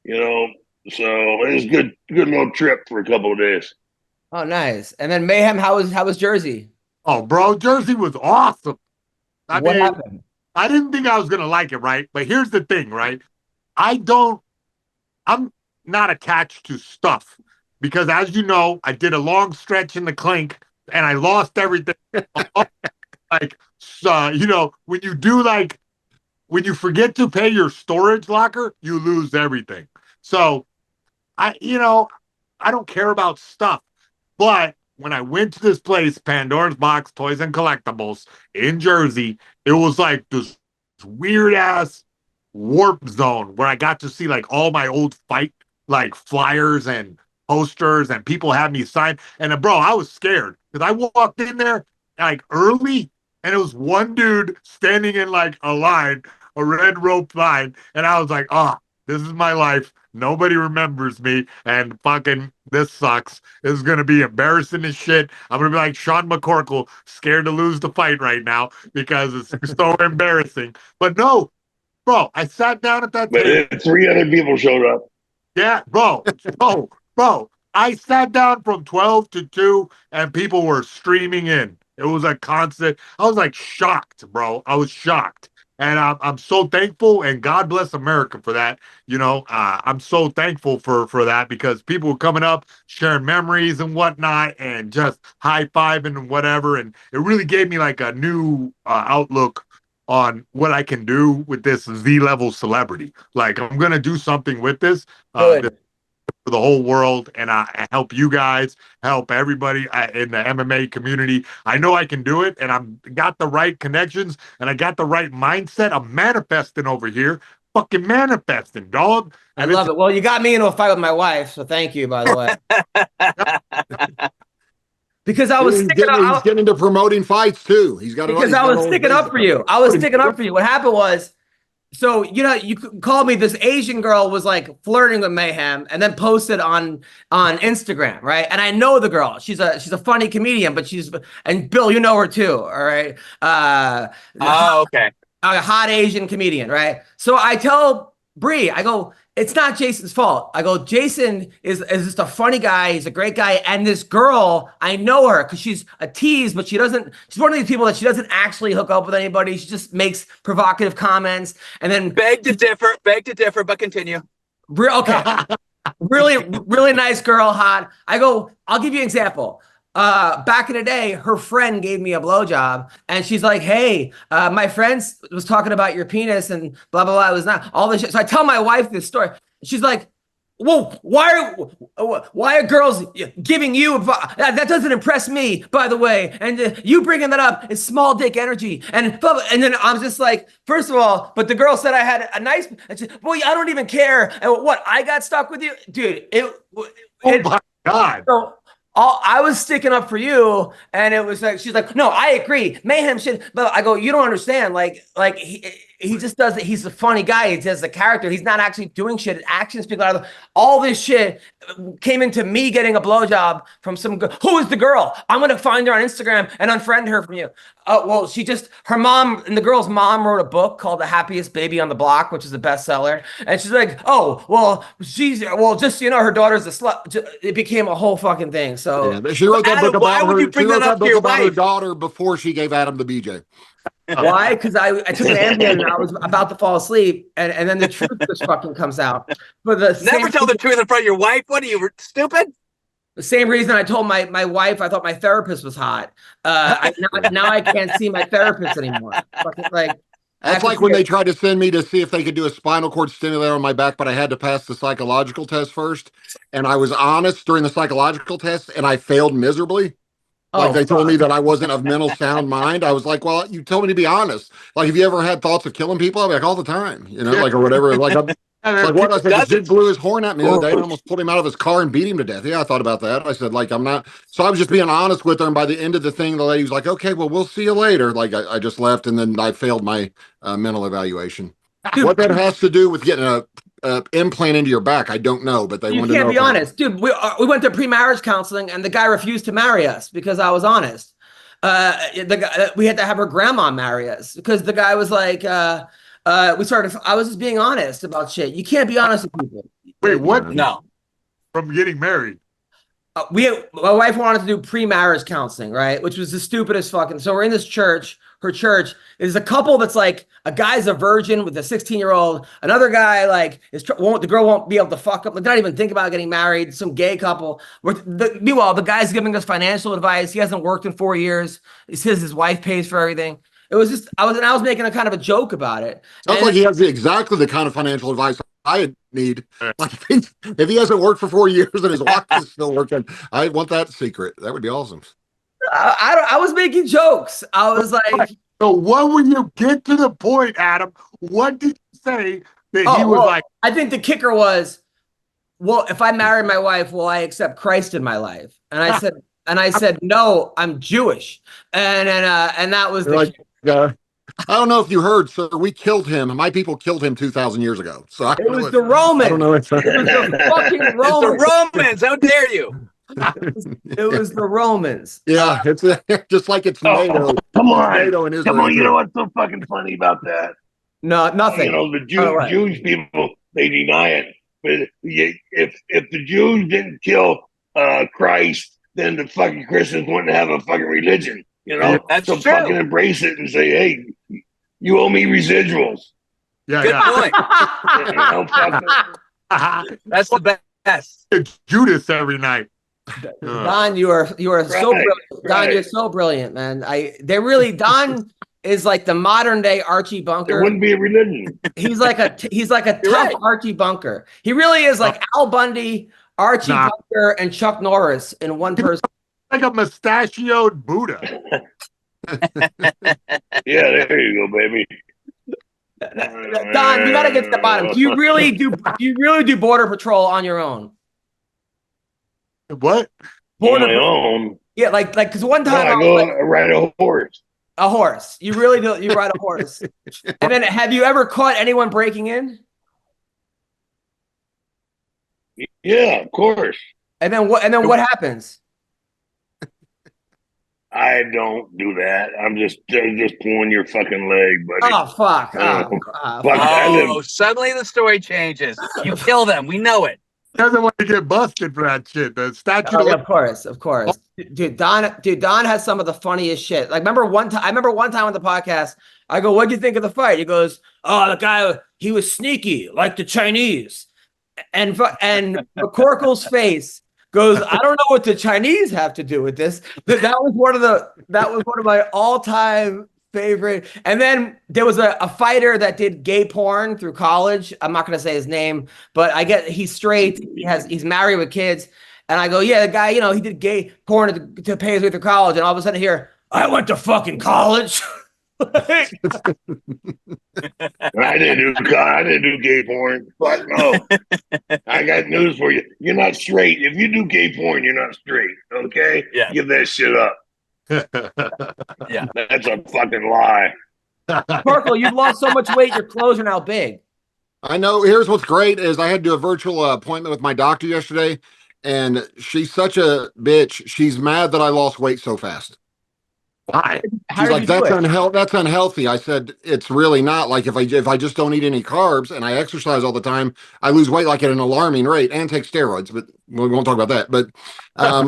so it was a good little trip for a couple of days. Oh, nice. And then Mayhem, how was Jersey? Oh, bro, Jersey was awesome. What happened? I didn't think I was going to like it, right? But here's the thing, right? I'm not attached to stuff because, as you know, I did a long stretch in the clink and I lost everything. When you forget to pay your storage locker, you lose everything. So I don't care about stuff. But when I went to this place, Pandora's Box Toys and Collectibles in Jersey, it was like this weird ass warp zone where I got to see like all my old fight like flyers and posters and people had me sign. And bro, I was scared because I walked in there like early and it was one dude standing in like a line, a red rope line. And I was like, this is my life. Nobody remembers me, and fucking this sucks. This is gonna be embarrassing as shit. I'm gonna be like Sean McCorkle, scared to lose the fight right now because it's so embarrassing. But no, bro, I sat down at that table. But 3 other people showed up. Yeah, bro, I sat down from 12 to 2, and people were streaming in. It was a constant. I was like shocked, bro. I was shocked. And I'm so thankful, and God bless America for that. I'm so thankful for that because people were coming up, sharing memories and whatnot, and just high-fiving and whatever. And it really gave me like a new outlook on what I can do with this Z-level celebrity. Like, I'm going to do something with this. For the whole world, and I help you guys, help everybody in the MMA community. I know I can do it, and I've got the right connections, and I got the right mindset. I'm manifesting over here, fucking manifesting, dog. I love it. Well, you got me into a fight with my wife, so thank you, by the way. Because I was He's getting into promoting fights too. Because I was sticking up for you. What happened was, so, you called me, this Asian girl was like flirting with Mayhem and then posted on Instagram, right? And I know the girl. She's a funny comedian, but and Bill, you know her too, all right? Okay. A hot Asian comedian, right? So I tell Bree, I go, it's not Jason's fault. I go, Jason is just a funny guy. He's a great guy. And this girl, I know her because she's a tease, but she's one of these people that she doesn't actually hook up with anybody. She just makes provocative comments. And then Beg to differ, but continue. Okay. Really, really nice girl, hot. I go, I'll give you an example. back in the day, her friend gave me a blowjob, and she's like, "Hey, my friend was talking about your penis and blah blah blah." It was not all this shit. So I tell my wife this story. She's like, "Well, why are girls giving you that doesn't impress me, by the way, and you bringing that up is small dick energy." And then I'm just like, first of all, but the girl said I had a nice. Boy, I don't even care. And what, I got stuck with you, dude? Oh my God. So, I was sticking up for you, and it was like, she's like, "No, I agree. Mayhem shit." But I go, "You don't understand. Like he just does it. He's a funny guy. He does the character. He's not actually doing shit. Actions speak louder." All this shit came into me getting a blowjob from some girl. Who is the girl? I'm going to find her on Instagram and unfriend her from you. Well, her mom, and the girl's mom wrote a book called The Happiest Baby on the Block, which is a bestseller. And she's like, "Oh, well, just so you know, her daughter's a slut." It became a whole fucking thing. So yeah, she wrote that Adam, book about why would you bring that up to your about her wife? daughter before she gave Adam the BJ. Why? Because I took an Ambien and I was about to fall asleep, and then the truth just fucking comes out. For the Never tell the truth in front of your wife. What are you, stupid? The same reason I told my wife I thought my therapist was hot. Now I can't see my therapist anymore. That's like when they tried to send me to see if they could do a spinal cord stimulator on my back, but I had to pass the psychological test first. And I was honest during the psychological test, and I failed miserably. Like they told me that I wasn't of mental sound mind. I was like, "Well, you told me to be honest. Like, have you ever had thoughts of killing people?" I'm like, all the time, like, or whatever. Like, what I said, the dude blew his horn at me the other day and almost pulled him out of his car and beat him to death. Yeah, I thought about that. I said, like, I'm not. So I was just being honest with her. And by the end of the thing, the lady was like, "Okay, well, we'll see you later." Like, I just left, and then I failed my mental evaluation. What that has to do with getting a implant into your back, I don't know, but they wanted to know. You can't be honest, dude. We went to pre-marriage counseling, and the guy refused to marry us because I was honest. The guy, we had to have her grandma marry us because the guy was like, I was just being honest about shit. You can't be honest with people. Wait, what? No. From getting married. My wife wanted to do pre-marriage counseling, right? Which was the stupidest fucking. So we're in this church. Her church is a couple that's like, a guy's a virgin with a 16-year-old. Another guy the girl won't be able to fuck up. They're not even think about getting married. Some gay couple. Meanwhile, the guy's giving us financial advice. He hasn't worked in 4 years. He says his wife pays for everything. It was just, I was making a kind of a joke about it. Sounds like he has exactly the kind of financial advice I need. Like, if he hasn't worked for 4 years and his wife is still working, I want that secret. That would be awesome. I was making jokes. I was like, so what when you get to the point, Adam? What did you say that he was like? I think the kicker was, well, if I marry my wife, will I accept Christ in my life? And I said, no, I'm Jewish. And that was I don't know if you heard, sir. We killed him. My people killed him 2,000 years ago. So it was the Romans. I don't know. It was the fucking Romans. It's the Romans. How dare you? It was the Romans. Yeah, it's just like it's NATO. Come on, NATO and Israel. come on. You know what's so fucking funny about that? No, nothing. You know, the Jewish people, they deny it. But if the Jews didn't kill Christ, then the fucking Christians wouldn't have a fucking religion. You know, that's so true. Fucking embrace it and say, "Hey, you owe me residuals." Yeah, Good point. That's the best. It's Judas every night. Don, you are so brilliant. Don, you're so brilliant, man. Don is like the modern day Archie Bunker. There wouldn't be a religion. He's like a tough Archie Bunker. He really is like Al Bundy, Archie Bunker, and Chuck Norris in one person. Like a mustachioed Buddha. Yeah, there you go, baby. Don, you gotta get to the bottom. Do you really do border patrol on your own? What? On my own? Yeah, like because one time I go ride a horse. A horse. You really do. You ride a horse. And then, have you ever caught anyone breaking in? Yeah, of course. And then what happens? I don't do that. I'm just pulling your fucking leg, buddy. Oh fuck! Suddenly the story changes. You kill them. We know it. Doesn't want to get busted for that shit. The statute. Of course. Dude, Don has some of the funniest shit. Like, I remember one time on the podcast, I go, "What'd you think of the fight?" He goes, "Oh, the guy, he was sneaky, like the Chinese." And McCorkle's face Goes, I don't know what the Chinese have to do with this. That was one of my all-time favorite. And then there was a fighter that did gay porn through college. I'm not going to say his name, but he's straight. He's married with kids. And I go, yeah, the guy, he did gay porn to pay his way through college. And all of a sudden here, I went to fucking college. I didn't do gay porn. Fuck no. I got news for you. You're not straight. If you do gay porn, you're not straight. Okay? Yeah. Give that shit up. Yeah. That's a fucking lie. McCorkle, you've lost so much weight, your clothes are now big. I know. Here's what's great is I had to do a virtual appointment with my doctor yesterday, and she's such a bitch. She's mad that I lost weight so fast. Why? She's like, that's unhealthy. I said, it's really not. Like, if I just don't eat any carbs and I exercise all the time, I lose weight like at an alarming rate, and take steroids, but we won't talk about that. But I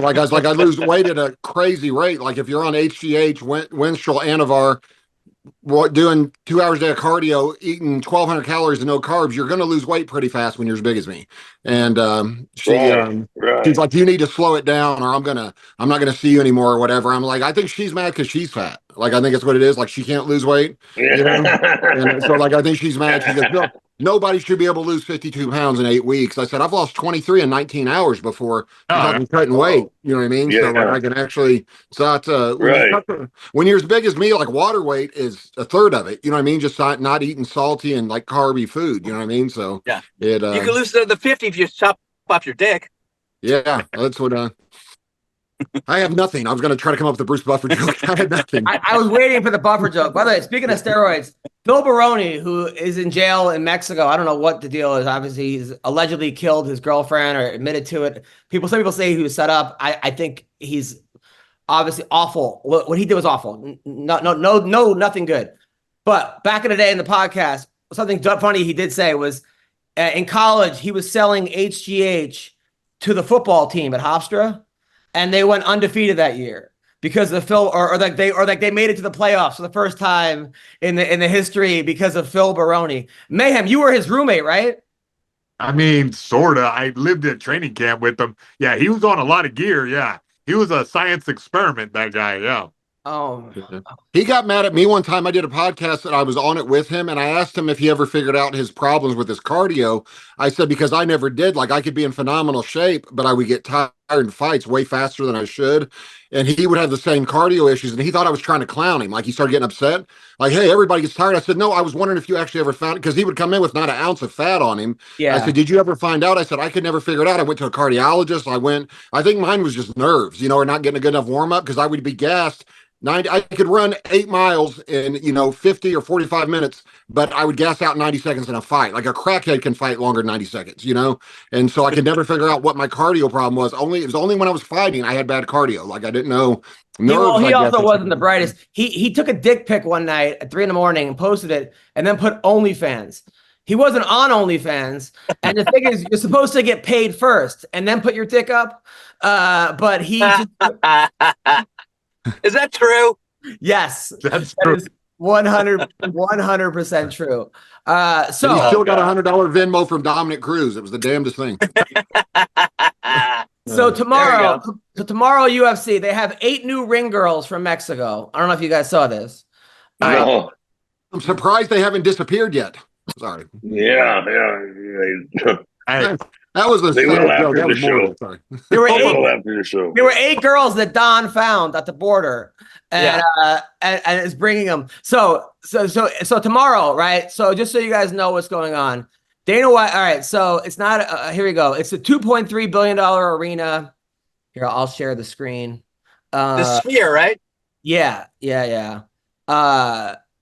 lose weight at a crazy rate. Like, if you're on HGH, Winstrol, Anavar, doing 2 hours a day of cardio, eating 1,200 calories and no carbs, you're going to lose weight pretty fast when you're as big as me. And she's like, you need to slow it down, or I'm not gonna see you anymore, or whatever. I'm like, I think she's mad because she's fat. Like, I think that's what it is. Like, she can't lose weight. And so, like, I think she's mad. She goes, no, nobody should be able to lose 52 pounds in 8 weeks. I said, I've lost 23 in 19 hours before cutting weight. You know what I mean? So, like, I can actually, when you're as big as me, like, water weight is a third of it. You know what I mean? Just not eating salty and like carby food. You know what I mean? So yeah, you can lose the 50 if you chop off your dick. Yeah, that's what I have nothing. I was going to try to come up with a Bruce Buffer joke. I had nothing. I was waiting for the Buffer joke. By the way, speaking of steroids, Phil Baroni, who is in jail in Mexico, I don't know what the deal is. Obviously, he's allegedly killed his girlfriend or admitted to it. Some people say he was set up. I think he's obviously awful. What he did was awful. No, nothing good. But back in the day in the podcast, something funny he did say was in college, he was selling HGH to the football team at Hofstra, and they went undefeated that year because of Phil, or they made it to the playoffs for the first time in the history because of Phil Baroni. Mayhem, you were his roommate, right? I mean, sorta. I lived at training camp with him. Yeah, he was on a lot of gear. Yeah, he was a science experiment. That guy. Yeah. Oh, he got mad at me one time. I did a podcast and I was on it with him, and I asked him if he ever figured out his problems with his cardio. I said, because I never did. Like, I could be in phenomenal shape, but I would get tired in fights way faster than I should. And he would have the same cardio issues, and he thought I was trying to clown him. Like, he started getting upset. Like, hey, everybody gets tired. I said, no, I was wondering if you actually ever found it, because he would come in with not an ounce of fat on him. Yeah. I said, did you ever find out? I said, I could never figure it out. I went to a cardiologist. I think mine was just nerves, or not getting a good enough warm up, because I would be gassed. I could run 8 miles in 50 or 45 minutes, but I would gas out 90 seconds in a fight. Like, a crackhead can fight longer than 90 seconds, and so I could never figure out what my cardio problem was. It was only when I was fighting I had bad cardio. Like, I didn't know nerves. He also wasn't the brightest. He took a dick pic one night at 3 a.m. and posted it, and then put OnlyFans. He wasn't on OnlyFans, and the thing is, you're supposed to get paid first and then put your dick up. But he just is that true? Yes, That's true. 100% true. So and he still got $100 Venmo from Dominic Cruz. It was the damnedest thing. So tomorrow UFC, they have 8 new ring girls from Mexico. I don't know if you guys saw this. No. I'm surprised they haven't disappeared yet. Sorry. Yeah. Hey, That was a They sad will joke. after That the was show. more. Sorry. There were After the show. There were 8 girls that Don found at the border, and is bringing them. So tomorrow, right? So just so you guys know what's going on, Dana White. All right, so it's not. Here we go. It's a $2.3 billion arena. Here, I'll share the screen. The Sphere, right? Yeah.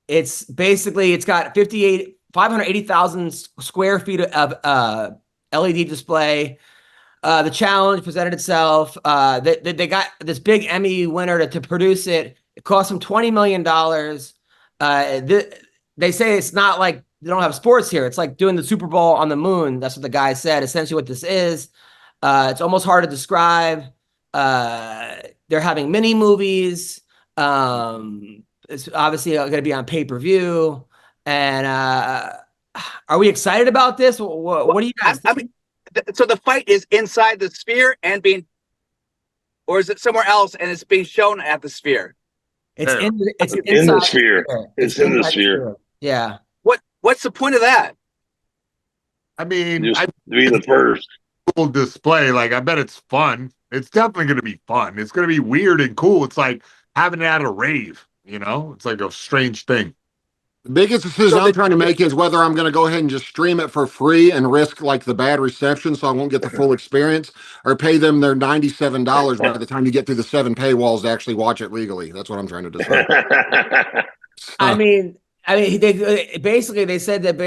It's basically, it's got 580,000 square feet of LED display. The challenge presented itself. They got this big Emmy winner to produce it. It cost them $20 million. They say it's not like they don't have sports here. It's like doing the Super Bowl on the moon. That's what the guy said. Essentially what this is. It's almost hard to describe. They're having mini movies. It's obviously going to be on pay-per-view. And are we excited about this? What do you guys think? I mean, so the fight is inside the Sphere and being or is it somewhere else and it's being shown at the Sphere? It's in the Sphere. It's in the Sphere. Yeah. What's the point of that? I mean, Just to be the first. Cool display. Like, I bet it's fun. It's definitely going to be fun. It's going to be weird and cool. It's like having it at a rave, you know? It's like a strange thing. The biggest decision I'm trying to make is whether I'm going to go ahead and just stream it for free and risk like the bad reception so I won't get the full experience, or pay them their $97 by the time you get through the 7 paywalls to actually watch it legally. That's what I'm trying to decide. I mean, they said that,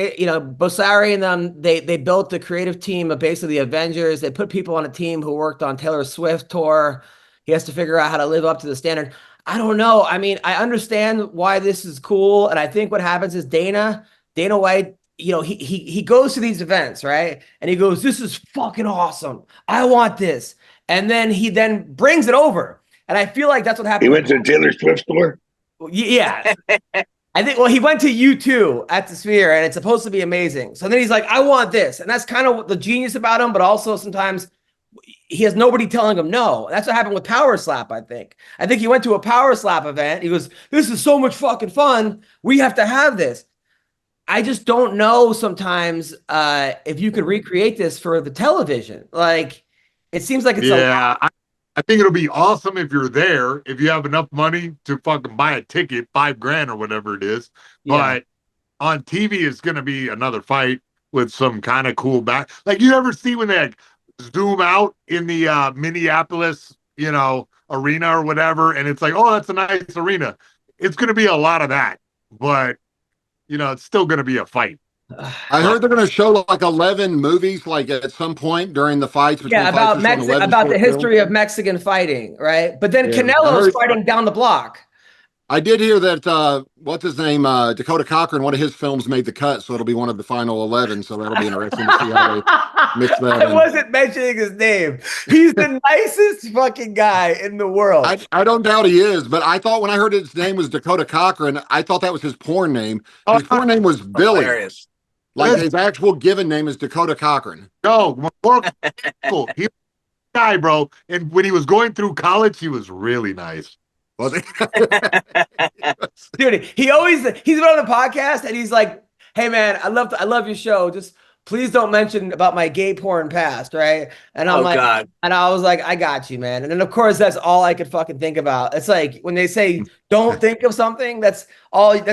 Bossari and them, they built the creative team of basically the Avengers. They put people on a team who worked on Taylor Swift tour. He has to figure out how to live up to the standard. I don't know. I mean, I understand why this is cool. And I think what happens is Dana White, he goes to these events, right? And he goes, this is fucking awesome. I want this. And then he brings it over. And I feel like that's what happened. He went to Taylor Swift tour? Yeah. I think, he went to U2 at the Sphere, and it's supposed to be amazing. So then he's like, I want this. And that's kind of the genius about him, but also sometimes he has nobody telling him no. That's what happened with Power Slap, I think. I think he went to a Power Slap event. He goes, this is so much fucking fun. We have to have this. I just don't know sometimes if you could recreate this for the television. Like, it seems like it's I think it'll be awesome if you're there, if you have enough money to fucking buy a ticket, $5,000 or whatever it is. Yeah. But on TV, it's going to be another fight with some kind of cool back. Like, you ever see when they zoom out in the Minneapolis, arena or whatever, and it's like, oh, that's a nice arena. It's going to be a lot of that, but it's still going to be a fight. I heard they're going to show like 11 movies, like at some point during the fights. About the history of Mexican fighting, right? But then Canelo's fighting down the block. I did hear that, what's his name? Dakota Cochran, one of his films made the cut, so it'll be one of the final 11. So that'll be interesting to see how they mix that in. I wasn't mentioning his name. He's the nicest fucking guy in the world. I don't doubt he is, but I thought when I heard his name was Dakota Cochran, I thought that was his porn name. His porn name was Billy. Hilarious. Like his actual given name is Dakota Cochran. No, McCorkle. He was a guy, bro. And when he was going through college, he was really nice. Was he? Dude, he's been on the podcast and he's like, hey man, I love your show. Just please don't mention about my gay porn past, right? And I'm God. And I was like, I got you, man. And then of course that's all I could fucking think about. It's like when they say don't think of something, that's all you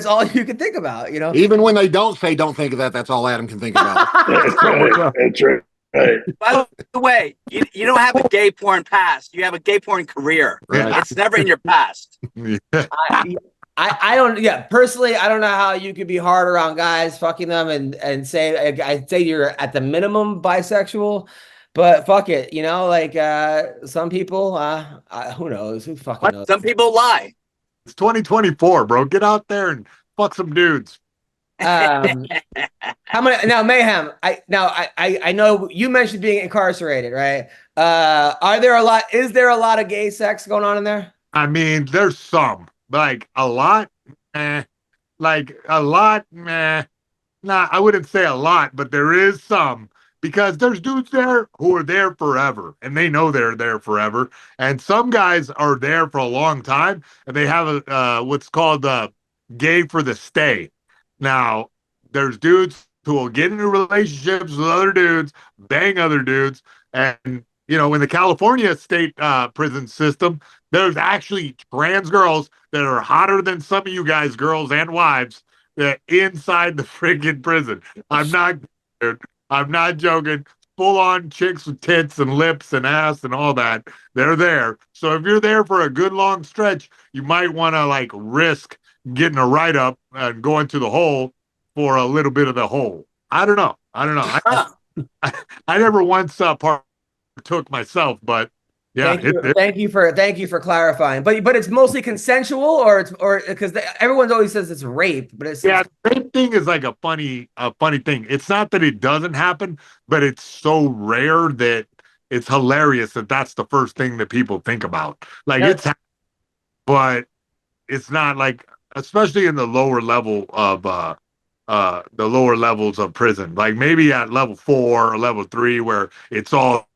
can think about, Even when they don't say don't think of that, that's all Adam can think about. That's right. Right. By the way, you don't have a gay porn past. You have a gay porn career. Right. It's never in your past. I don't. Yeah, personally, I don't know how you could be hard around guys fucking them and say I'd say you're at the minimum bisexual, but fuck it, some people. Who knows? Who fucking knows? Some people lie. It's 2024, bro. Get out there and fuck some dudes. How many now, Mayhem? I know you mentioned being incarcerated, right? Is there a lot of gay sex going on in there? I mean, there's some, like a lot, like a lot, Nah, I wouldn't say a lot, but there is some, because there's dudes there who are there forever, and they know they're there forever, and some guys are there for a long time, and they have a what's called gay for the stay. Now, there's dudes who will get into relationships with other dudes, bang other dudes. And, in the California state prison system, there's actually trans girls that are hotter than some of you guys, girls and wives, that inside the friggin' prison. I'm not joking. Full on chicks with tits and lips and ass and all that. They're there. So if you're there for a good long stretch, you might want to risk getting a write-up and going to the hole for a little bit of the hole. I don't know. I never once partook myself, but yeah. Thank you for clarifying. But it's mostly consensual, or because everyone always says it's rape, but it's rape thing is like a funny thing. It's not that it doesn't happen, but it's so rare that it's hilarious that that's the first thing that people think about. Like but it's not like. Especially in the lower level of the lower levels of prison, like maybe at level 4 or level 3, where it's all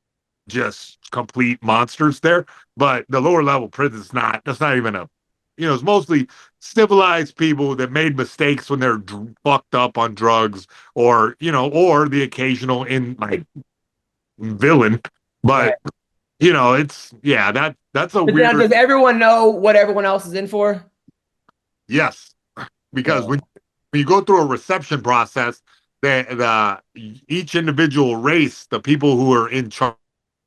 just complete monsters there. But the lower level prison is not. That's not even a. It's mostly civilized people that made mistakes when they're fucked up on drugs, or or the occasional villain. But it's that's a weird. Does everyone know what everyone else is in for? Yes, because when you go through a reception process, each individual race, the people who are in charge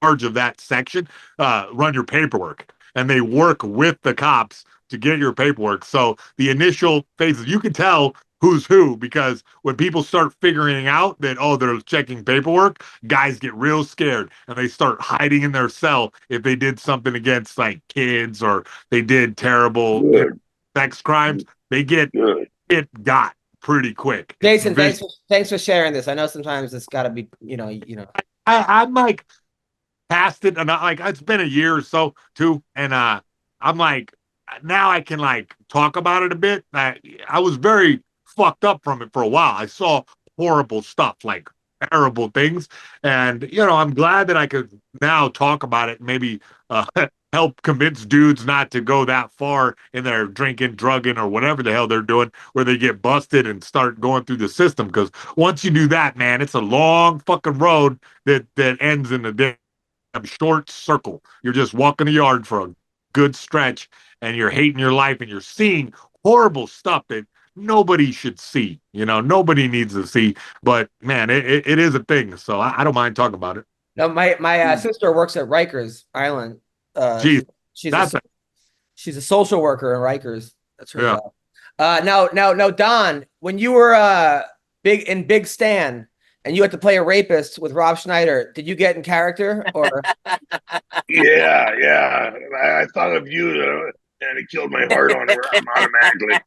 of that section, run your paperwork, and they work with the cops to get your paperwork. So the initial phases, you can tell who's who, because when people start figuring out that, they're checking paperwork, guys get real scared and they start hiding in their cell if they did something against like kids or they did terrible sex crimes. They get got pretty quick. Jason, thanks for sharing this. I know sometimes it's got to be, I'm like past it, and it's been a year or so too, and I'm like, now I can like talk about it a bit. I was very fucked up from it for a while. I saw horrible stuff, like terrible things, and I'm glad that I could now talk about it. Maybe help convince dudes not to go that far in their drinking, drugging, or whatever the hell they're doing, where they get busted and start going through the system. Because once you do that, man, it's a long fucking road that ends in a damn short circle. You're just walking the yard for a good stretch, and you're hating your life, and you're seeing horrible stuff that nobody should see. Nobody needs to see. But man, it is a thing. So I don't mind talking about it. No, my sister works at Rikers Island. She's a social worker in Rikers. That's her job. Now, Don, when you were Big Stan and you had to play a rapist with Rob Schneider, did you get in character or? Yeah. I thought of you, and it killed my heart on her automatically.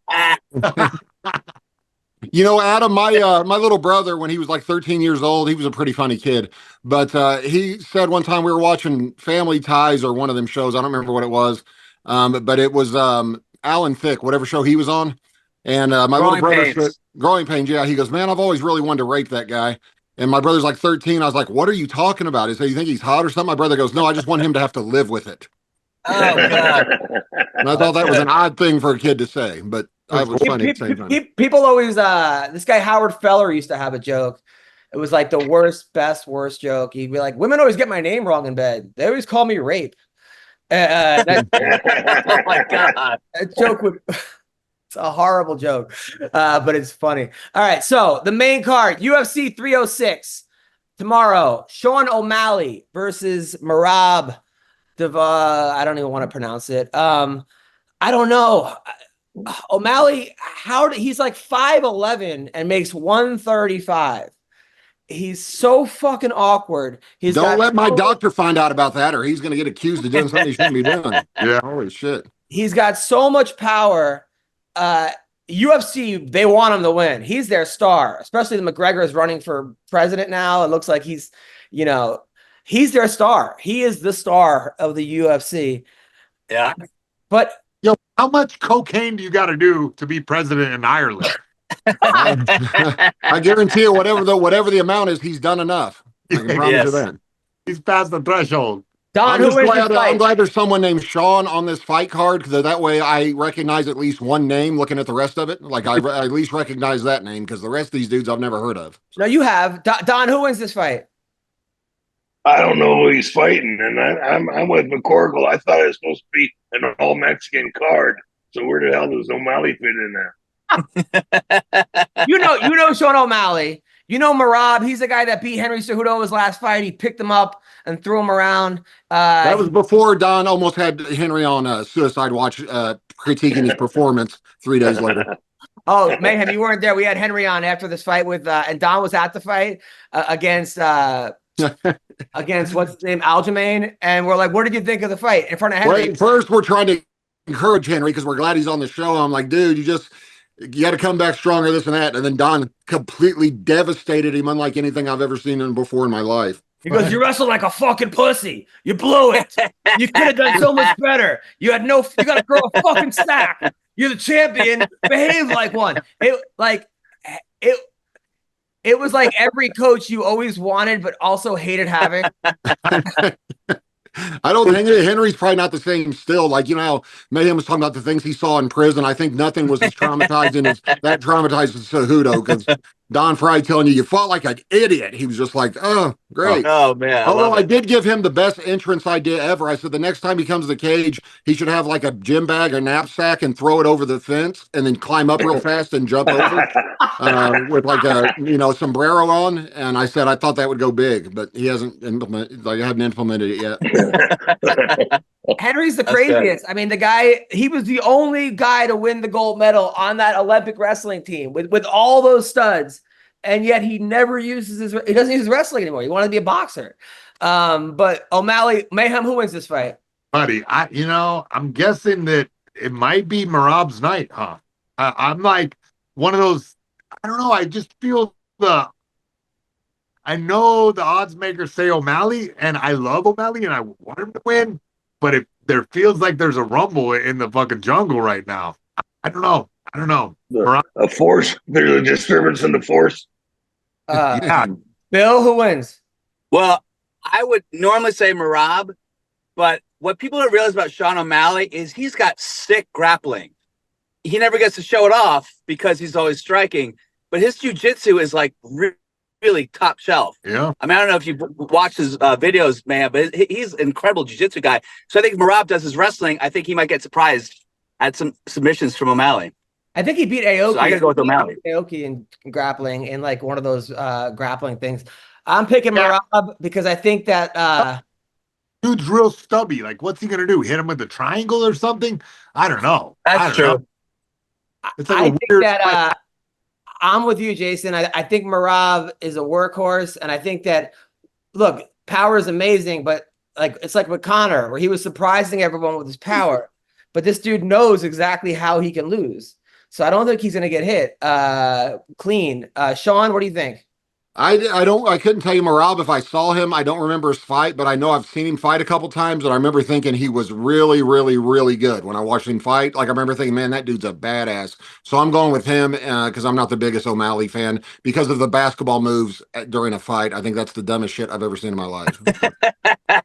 Adam, my little brother, when he was like 13 years old, he was a pretty funny kid. But he said one time we were watching Family Ties or one of them shows. I don't remember what it was. But it was Alan Thicke, whatever show he was on. And my little brother said, Growing Pains, yeah. He goes, man, I've always really wanted to rape that guy. And my brother's like 13. I was like, what are you talking about? He said, you think he's hot or something? My brother goes, no, I just want him to have to live with it. Oh, God. And I thought that was an odd thing for a kid to say, but I was funny at the same time. People always, this guy Howard Feller used to have a joke. It was like the worst joke. He'd be like, women always get my name wrong in bed. They always call me Rape. Oh my God. That joke it's a horrible joke, but it's funny. All right, so the main card, UFC 306. Tomorrow, Sean O'Malley versus Merab I don't even want to pronounce it. I don't know. O'Malley, he's like 5'11" and makes 135. He's so fucking awkward. Don't let my doctor find out about that, or he's going to get accused of doing something he shouldn't be doing. Yeah, holy shit. He's got so much power. UFC, they want him to win. He's their star, especially the McGregor is running for president now. It looks like he's their star. He is the star of the UFC. Yeah. But how much cocaine do you got to do to be president in Ireland? I guarantee you, whatever the amount is, he's done enough. I can promise you that. He's past the threshold. Don, I'm glad there's someone named Sean on this fight card, because that way I recognize at least one name looking at the rest of it. Like I at least recognize that name, because the rest of these dudes I've never heard of. No, you have. Don, who wins this fight? I don't know who he's fighting, and I'm with McCorkle. I thought it was supposed to be an all Mexican card. So where the hell does O'Malley fit in there? You know Sean O'Malley. You know Merab. He's the guy that beat Henry Cejudo his last fight. He picked him up and threw him around. That was before Don almost had Henry on Suicide Watch critiquing his performance 3 days later. Oh, Mayhem, you weren't there. We had Henry on after this fight and Don was at the fight against what's his name, Aljamain, and we're like, what did you think of the fight in front of Henry? Well, first, we're trying to encourage Henry because we're glad he's on the show. I'm like, dude, you got to come back stronger, this and that. And then Don completely devastated him, unlike anything I've ever seen him before in my life. He goes, you wrestled like a fucking pussy. You blew it. You could have done so much better. You got to grow a fucking sack. You're the champion. Behave like one. It was like every coach you always wanted, but also hated having. I don't think Henry's probably not the same still. Like, you know how Mayhem was talking about the things he saw in prison. I think nothing was as traumatizing as that traumatized Cejudo, because Don Frye telling you fought like an idiot. He was just like, oh, great. Oh, man. Although I did give him the best entrance idea ever. I said the next time he comes to the cage, he should have like a gym bag or knapsack and throw it over the fence and then climb up real fast and jump over with like a, sombrero on. And I said I thought that would go big, but he hasn't implemented, like I haven't implemented it yet. Henry's the craziest. I mean, the guy, he was the only guy to win the gold medal on that Olympic wrestling team with all those studs. And yet he never uses he doesn't use wrestling anymore. He wanted to be a boxer. But O'Malley, Mayhem, who wins this fight? Buddy, I'm guessing that it might be Merab's night, huh? I'm like one of those, I don't know, I just feel I know the odds makers say O'Malley, and I love O'Malley, and I want him to win, but there feels like there's a rumble in the fucking jungle right now. I don't know. A force? There's a disturbance in the force? Yeah. Bill, who wins? Well, I would normally say Merab, but what people don't realize about Sean O'Malley is he's got sick grappling. He never gets to show it off because he's always striking, but his jiu-jitsu is like really top shelf. Yeah. I mean, I don't know if you've watched his videos, man, but he's an incredible jiu-jitsu guy. So I think Merab does his wrestling. I think he might get surprised at some submissions from O'Malley. I think he beat Aoki. So I gotta go with O'Malley. Aoki in grappling, in like one of those grappling things. I'm picking Merab because I think that dude's real stubby. Like, what's he gonna do? Hit him with a triangle or something? I don't know. That's true. It's like I a think weird that I'm with you, Jason. I think Merab is a workhorse, and I think that look, power is amazing, but like it's like with Connor, where he was surprising everyone with his power, but this dude knows exactly how he can lose. So I don't think he's going to get hit clean. Sean, what do you think? I couldn't tell you Merab if I saw him. I don't remember his fight, but I know I've seen him fight a couple times, and I remember thinking he was really, really, really good when I watched him fight. Like I remember thinking, man, that dude's a badass. So I'm going with him because I'm not the biggest O'Malley fan because of the basketball moves during a fight. I think that's the dumbest shit I've ever seen in my life.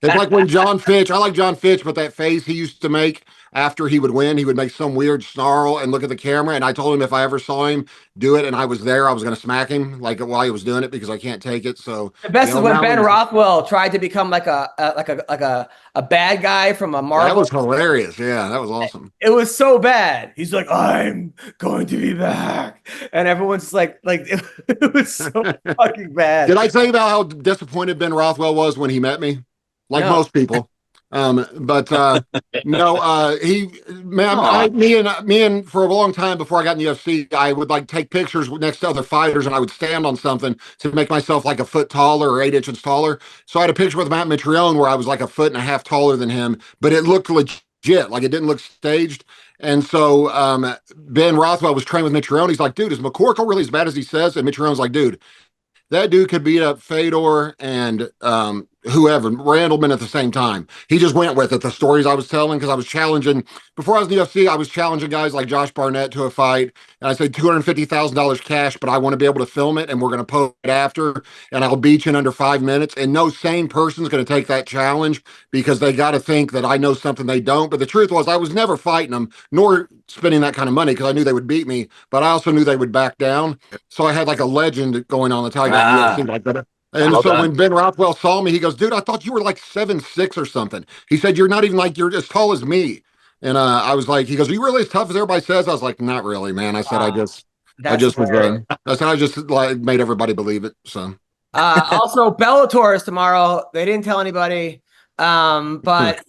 It's like when I like John Fitch, but that face he used to make after he would win, he would make some weird snarl and look at the camera. And I told him if I ever saw him do it and I was there, I was going to smack him like while he was doing it because I can't take it. So the best is when Ben Rothwell tried to become like a bad guy from a Marvel. That was hilarious. Yeah, that was awesome. It was so bad. He's like, I'm going to be back, and everyone's just like it was so fucking bad. Did I tell you about how disappointed Ben Rothwell was when he met me? Like most people. Me and for a long time before I got in the UFC, I would like take pictures next to other fighters and I would stand on something to make myself like a foot taller or 8 inches taller. So I had a picture with Matt Mitrione where I was like a foot and a half taller than him, but it looked legit, like it didn't look staged. And so Ben Rothwell was training with Mitrione. He's like, dude, is McCorkle really as bad as he says? And Mitrione's like, dude, that dude could beat up Fedor and whoever, Randleman at the same time. He just went with it, the stories I was telling, because I was challenging, before I was in the UFC, I was challenging guys like Josh Barnett to a fight, and I said $250,000 cash, but I want to be able to film it, and we're going to post it after, and I'll beat you in under 5 minutes, and no sane person's going to take that challenge, because they got to think that I know something they don't, but the truth was, I was never fighting them, nor spending that kind of money, because I knew they would beat me, but I also knew they would back down, so I had like a legend going on. That's how I got UFC like that. And so when Ben Rothwell saw me, he goes, dude, I thought you were like 7'6" or something. He said, you're not even like, you're as tall as me. And I was like, he goes, are you really as tough as everybody says? I was like, not really, man. I said, I just like made everybody believe it. So also Bellator is tomorrow. They didn't tell anybody. But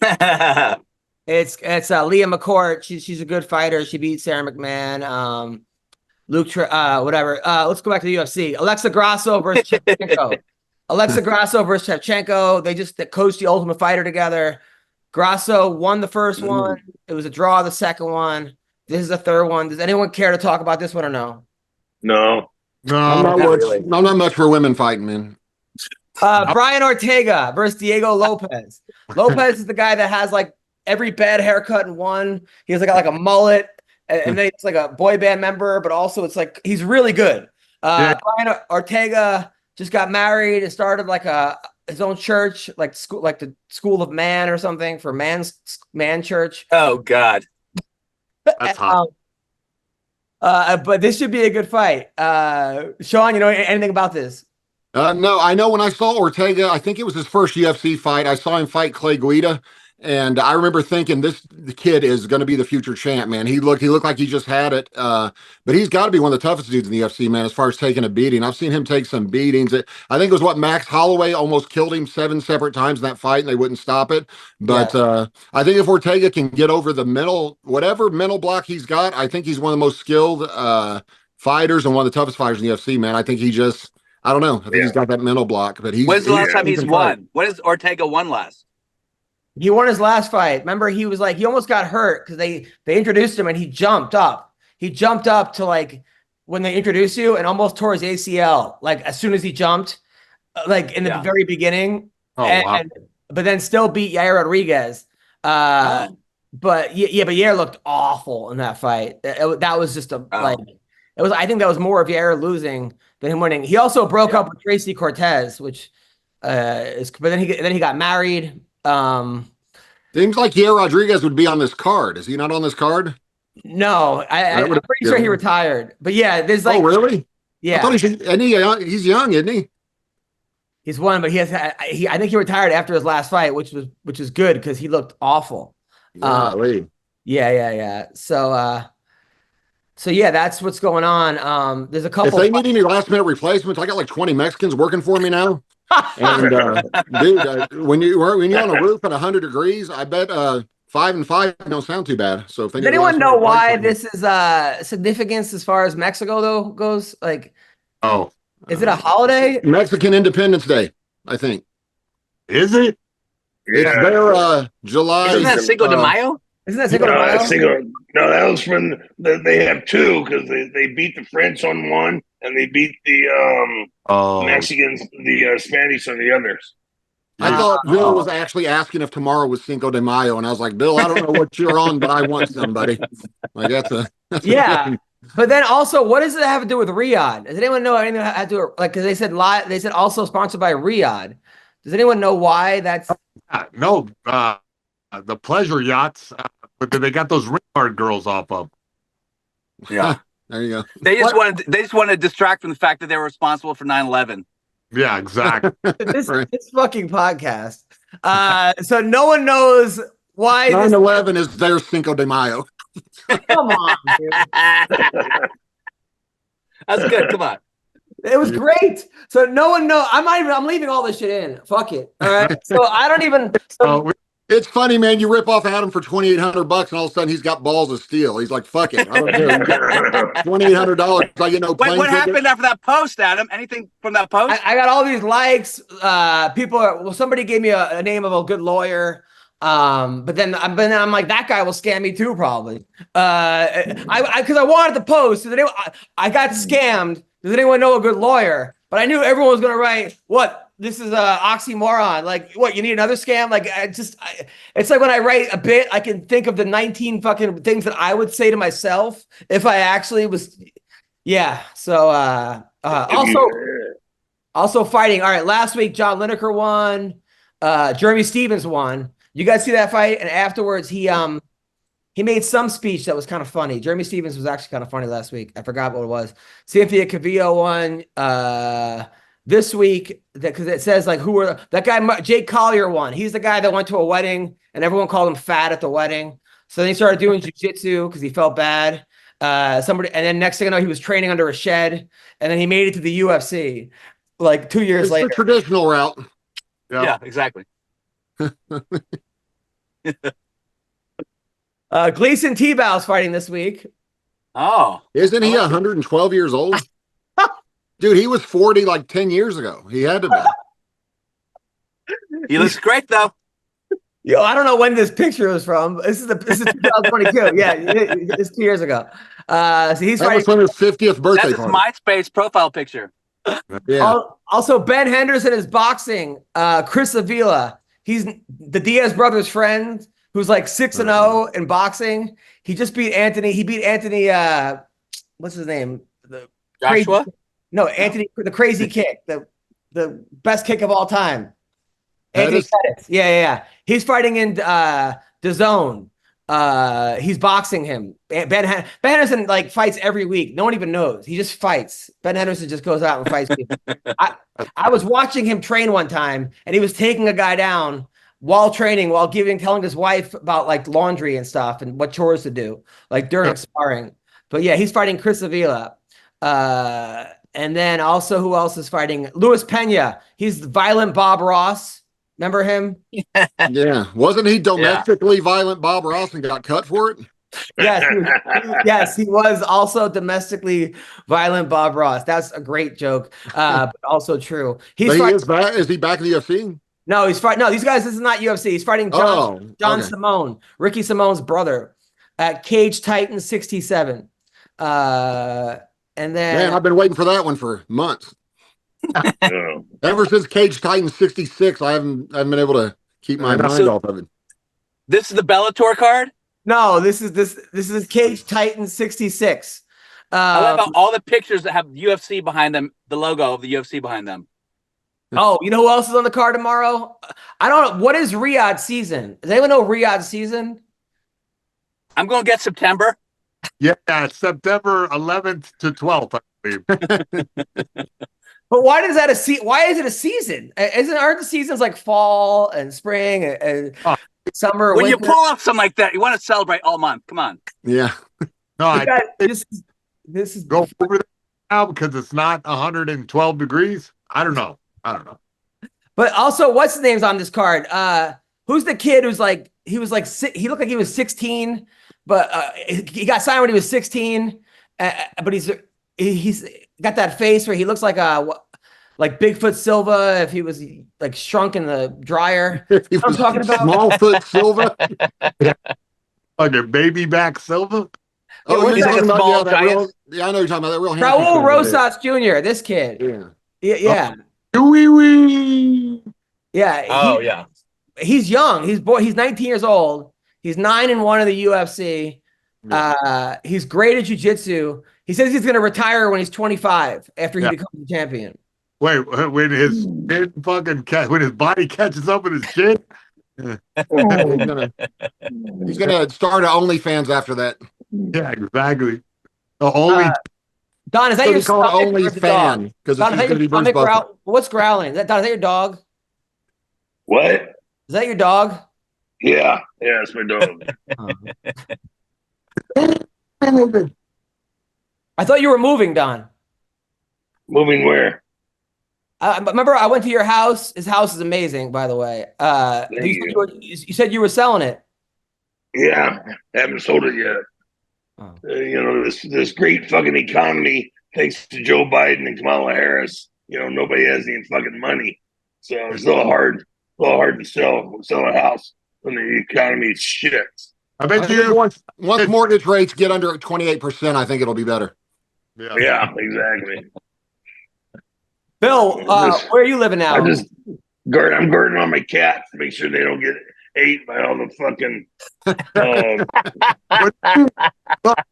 it's Leah McCourt. She's a good fighter. She beat Sarah McMahon. Whatever. Let's go back to the UFC. Alexa Grasso versus Shevchenko. They just coached the Ultimate Fighter together. Grasso won the first one. It was a draw the second one. This is the third one. Does anyone care to talk about this one or no? No. I'm not much for women fighting, man. Brian Ortega versus Diego Lopez. Lopez is the guy that has like every bad haircut in one. He has like a mullet. And then it's like a boy band member, but also it's like he's really good. Brian Ortega just got married and started like his own church, like school, like the School of Man or something for man church. Oh God, That's hot. But this should be a good fight. Sean, you know anything about this? No, I know when I saw Ortega, I think it was his first UFC fight. I saw him fight Clay Guida, and I remember thinking the kid is going to be the future champ, man. He looked like he just had it. But he's got to be one of the toughest dudes in the UFC, man, as far as taking a beating. I've seen him take some beatings. I think it was what Max Holloway almost killed him 7 separate times in that fight, and they wouldn't stop it. But I think if Ortega can get over whatever mental block he's got, I think he's one of the most skilled fighters and one of the toughest fighters in the UFC, man. I think I don't know. I think he's got that mental block, but when's the last time he's won? When has Ortega won last? He won his last fight. Remember, he was like, he almost got hurt because they introduced him and he jumped up. He jumped up to like when they introduce you and almost tore his ACL. Like as soon as he jumped, like in the very beginning. Wow. But then still beat Yair Rodriguez. But Yair looked awful in that fight. That was just I think that was more of Yair losing than him winning. He also broke up with Tracy Cortez, which but then he got married. Seems like Yair Rodriguez would be on this card. Is he not on this card? No, I'm pretty sure he retired. But yeah, there's like. Oh, really? Yeah. I thought he's young, isn't he? He's one, but I think he retired after his last fight, which is good because he looked awful. Yeah. So yeah, that's what's going on. There's a couple. If they need any last minute replacements, I got like 20 Mexicans working for me now. And dude, when you're on a roof at 100 degrees, I bet 5 and 5 don't sound too bad. So if they does anyone know why this is significance as far as Mexico though goes? Like, is it a holiday? Mexican Independence Day, I think. Is it? It's their July. Isn't that Cinco de Mayo? Isn't that Cinco de Mayo? No, that was from they have two because they beat the French on one and they beat the Mexicans, the Spanish on the others. I thought Bill was actually asking if tomorrow was Cinco de Mayo, and I was like, Bill, I don't know what you're on, but I want somebody. Like that's yeah. But then also, what does it have to do with Riyadh? Does anyone know anything that had to do like because they said also sponsored by Riyadh. Does anyone know why that's no the pleasure yachts, but they got those ring girls off of. Yeah, there you go. They just wanted to distract from the fact that they were responsible for 9/11. Yeah, exactly. this fucking podcast. So no one knows why 9/11 is their Cinco de Mayo. Come on, dude. That's good. Come on. It was great. So no one knows. I'm leaving all this shit in. Fuck it. All right. So I don't even. It's funny, man. You rip off Adam for $2,800, and all of a sudden he's got balls of steel. He's like, "Fuck it, I don't care." $2,800. Like, what happened after that post, Adam? Anything from that post? I got all these likes. Somebody gave me a name of a good lawyer. But then I'm like, that guy will scam me too, probably. Because I wanted to post. I got scammed. Does anyone know a good lawyer? But I knew everyone was gonna write what. This is a oxymoron. Like, what, you need another scam? Like, it's like when I write a bit, I can think of the 19 fucking things that I would say to myself if I actually was. Yeah. So, also fighting. All right. Last week, John Lineker won. Jeremy Stevens won. You guys see that fight? And afterwards, he made some speech that was kind of funny. Jeremy Stevens was actually kind of funny last week. I forgot what it was. Cynthia Cavillo won. This week, because it says like that guy Jake Collier won. He's the guy that went to a wedding and everyone called him fat at the wedding. So then he started doing jiu-jitsu because he felt bad. And then next thing I know, he was training under a shed, and then he made it to the UFC like 2 years later. The traditional route. Yeah, exactly. Gleason Tebow's fighting this week. Oh, isn't he 112 years old? Dude, he was 40 like 10 years ago. He had to be. He looks great though. Yo, I don't know when this picture was from. This is 2022. Yeah, it's 2 years ago. So he's that was from his 50th birthday. That's his MySpace profile picture. Yeah. Also, Ben Henderson is boxing. Chris Avila. He's the Diaz brothers' friend who's like 6-0 in boxing. He just beat Anthony. He beat Anthony. What's his name? Joshua? No, Anthony, the crazy kick, the best kick of all time. Anthony Pettis. Yeah. He's fighting in DAZN. He's boxing him. Ben Henderson like fights every week. No one even knows. He just fights. Ben Henderson just goes out and fights people. I was watching him train one time, and he was taking a guy down while training, while telling his wife about like laundry and stuff and what chores to do, like during sparring. But yeah, he's fighting Chris Avila. And then also, who else is fighting? Luis Pena. He's Violent Bob Ross. Remember him? Yeah. Wasn't he domestically violent Bob Ross and got cut for it? Yes, he was also domestically violent Bob Ross. That's a great joke, but also true. Is he back in the UFC? No, he's fighting. No, these guys, this is not UFC. He's fighting John Simone, Ricky Simone's brother, at Cage Titan 67. And then, man, I've been waiting for that one for months. Ever since Cage Titan 66, I haven't been able to keep my mind off of it. This is the Bellator card? No, this is Cage Titan 66. I love how all the pictures that have UFC behind them, the logo of the UFC behind them. Oh, you know who else is on the card tomorrow? I don't know. What is Riyadh season? Does anyone know Riyadh season? I'm going to get September. Yeah, September 11th to 12th, I believe. But why is that why is it a season? Aren't the seasons like fall and spring and summer? When winter? you pull off something like that, you want to celebrate all month. Come on. Yeah. No, this is go over there now because it's not 112 degrees. I don't know. But also, what's his name's on this card? Who's the kid who's like he was like he looked like he was 16, but he got signed when he was 16. But he's got that face where he looks like Bigfoot Silva if he was like shrunk in the dryer. You know what I'm talking about? Smallfoot Silva. Like a baby back Silva. Oh, he's like a small giant. I know you're talking about that real. Raul Rosas Jr. This kid. Yeah. Yeah. Oh, yeah. He's young. He's 19 years old. He's 9-1 in the UFC. He's great at jiu-jitsu. He says he's going to retire when he's 25 after he becomes the champion. Wait, when his when his body catches up with his chin? He's gonna start an OnlyFans after that. Yeah, exactly. The only Don, is that your stomach? Only fan because Don, is that your stomach what's growling? Don, is that your dog? What? Is that your dog? Yeah, it's my dog. I thought you were moving, Don. Moving where? Remember, I went to your house. His house is amazing, by the way. You said you were selling it. Yeah, haven't sold it yet. This great fucking economy, thanks to Joe Biden and Kamala Harris. Nobody has any fucking money, so it's a little hard to sell a house when the economy is shit. I bet you once mortgage rates get under 28%, I think it'll be better. Yeah, exactly. Bill, where are you living now? I'm guarding on my cats to make sure they don't get ate by all the fucking.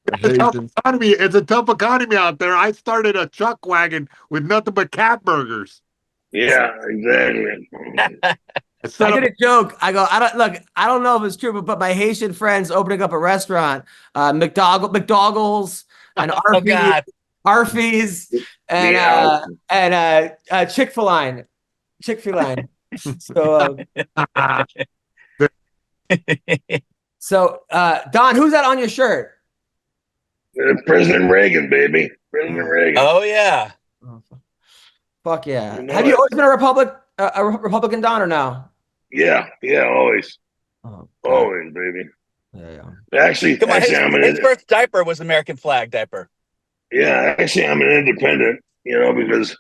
It's a tough economy out there. I started a chuck wagon with nothing but cat burgers. Yeah, exactly. I did a joke. I go, I don't know if it's true, but my Haitian friends opening up a restaurant, McDoggles and Arfie's and Chick-fil-A. So Don, who's that on your shirt? President Reagan, baby. President Reagan. Oh yeah. Fuck yeah. Have you always been a Republican, Don, or no? Yeah, always. Always, baby. Yeah. Actually, his first diaper was American flag diaper. Yeah, actually, I'm an independent, because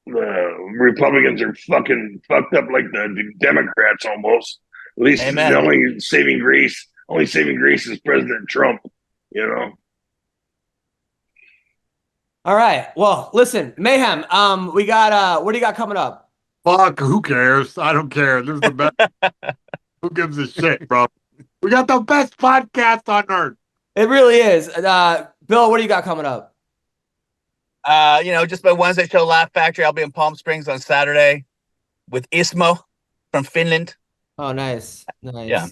the Republicans are fucking fucked up like the Democrats almost. At least the only saving grace is President Trump, All right. Well, listen, Mayhem, we got what do you got coming up? Fuck, who cares? I don't care. This is the best. Who gives a shit, bro? We got the best podcast on earth. It really is. Bill, what do you got coming up? Just my Wednesday show, Laugh Factory. I'll be in Palm Springs on Saturday with Ismo from Finland. Oh, nice. Yeah.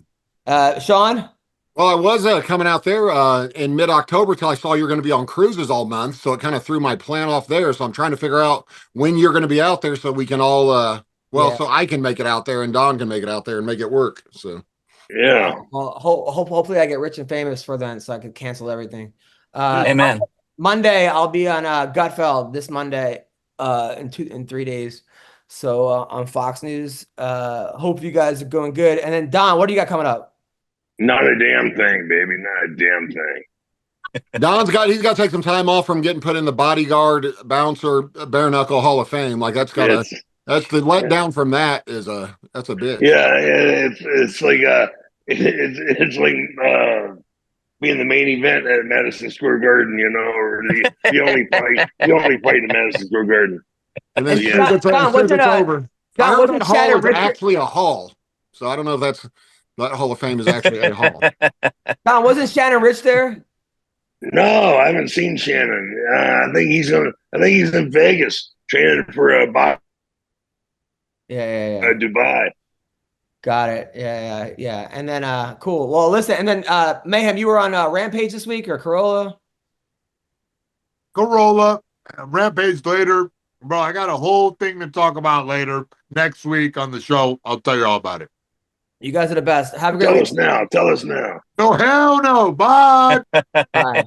Sean? Well, I was coming out there in mid-October till I saw you're going to be on cruises all month, so it kind of threw my plan off there. So I'm trying to figure out when you're going to be out there so we can all, so I can make it out there and Don can make it out there and make it work. So Yeah. Well, hopefully I get rich and famous for then, so I could cancel everything. Amen. Monday I'll be on Gutfeld this Monday in 3 days. So on Fox News. Hope you guys are going good. And then Don, what do you got coming up? Not a damn thing, baby. Not a damn thing. He's got to take some time off from getting put in the bodyguard bouncer bare knuckle Hall of Fame. Like that's the letdown from that that's a bitch. Yeah, it's like it's like being the main event at Madison Square Garden, or the only fight in Madison Square Garden. And then Don, it's over. Don, Hall is actually a hall, so I don't know if that Hall of Fame is actually a hall. Don, wasn't Shannon Rich there? No, I haven't seen Shannon. I think he's in Vegas training for Dubai. Got it. Yeah. And then cool. Well, listen, and then Mayhem, you were on Rampage this week or Corolla? Rampage later. Bro, I got a whole thing to talk about later next week on the show. I'll tell you all about it. You guys are the best. Have a great week. Tell us now. No, hell no. Bye. Bye.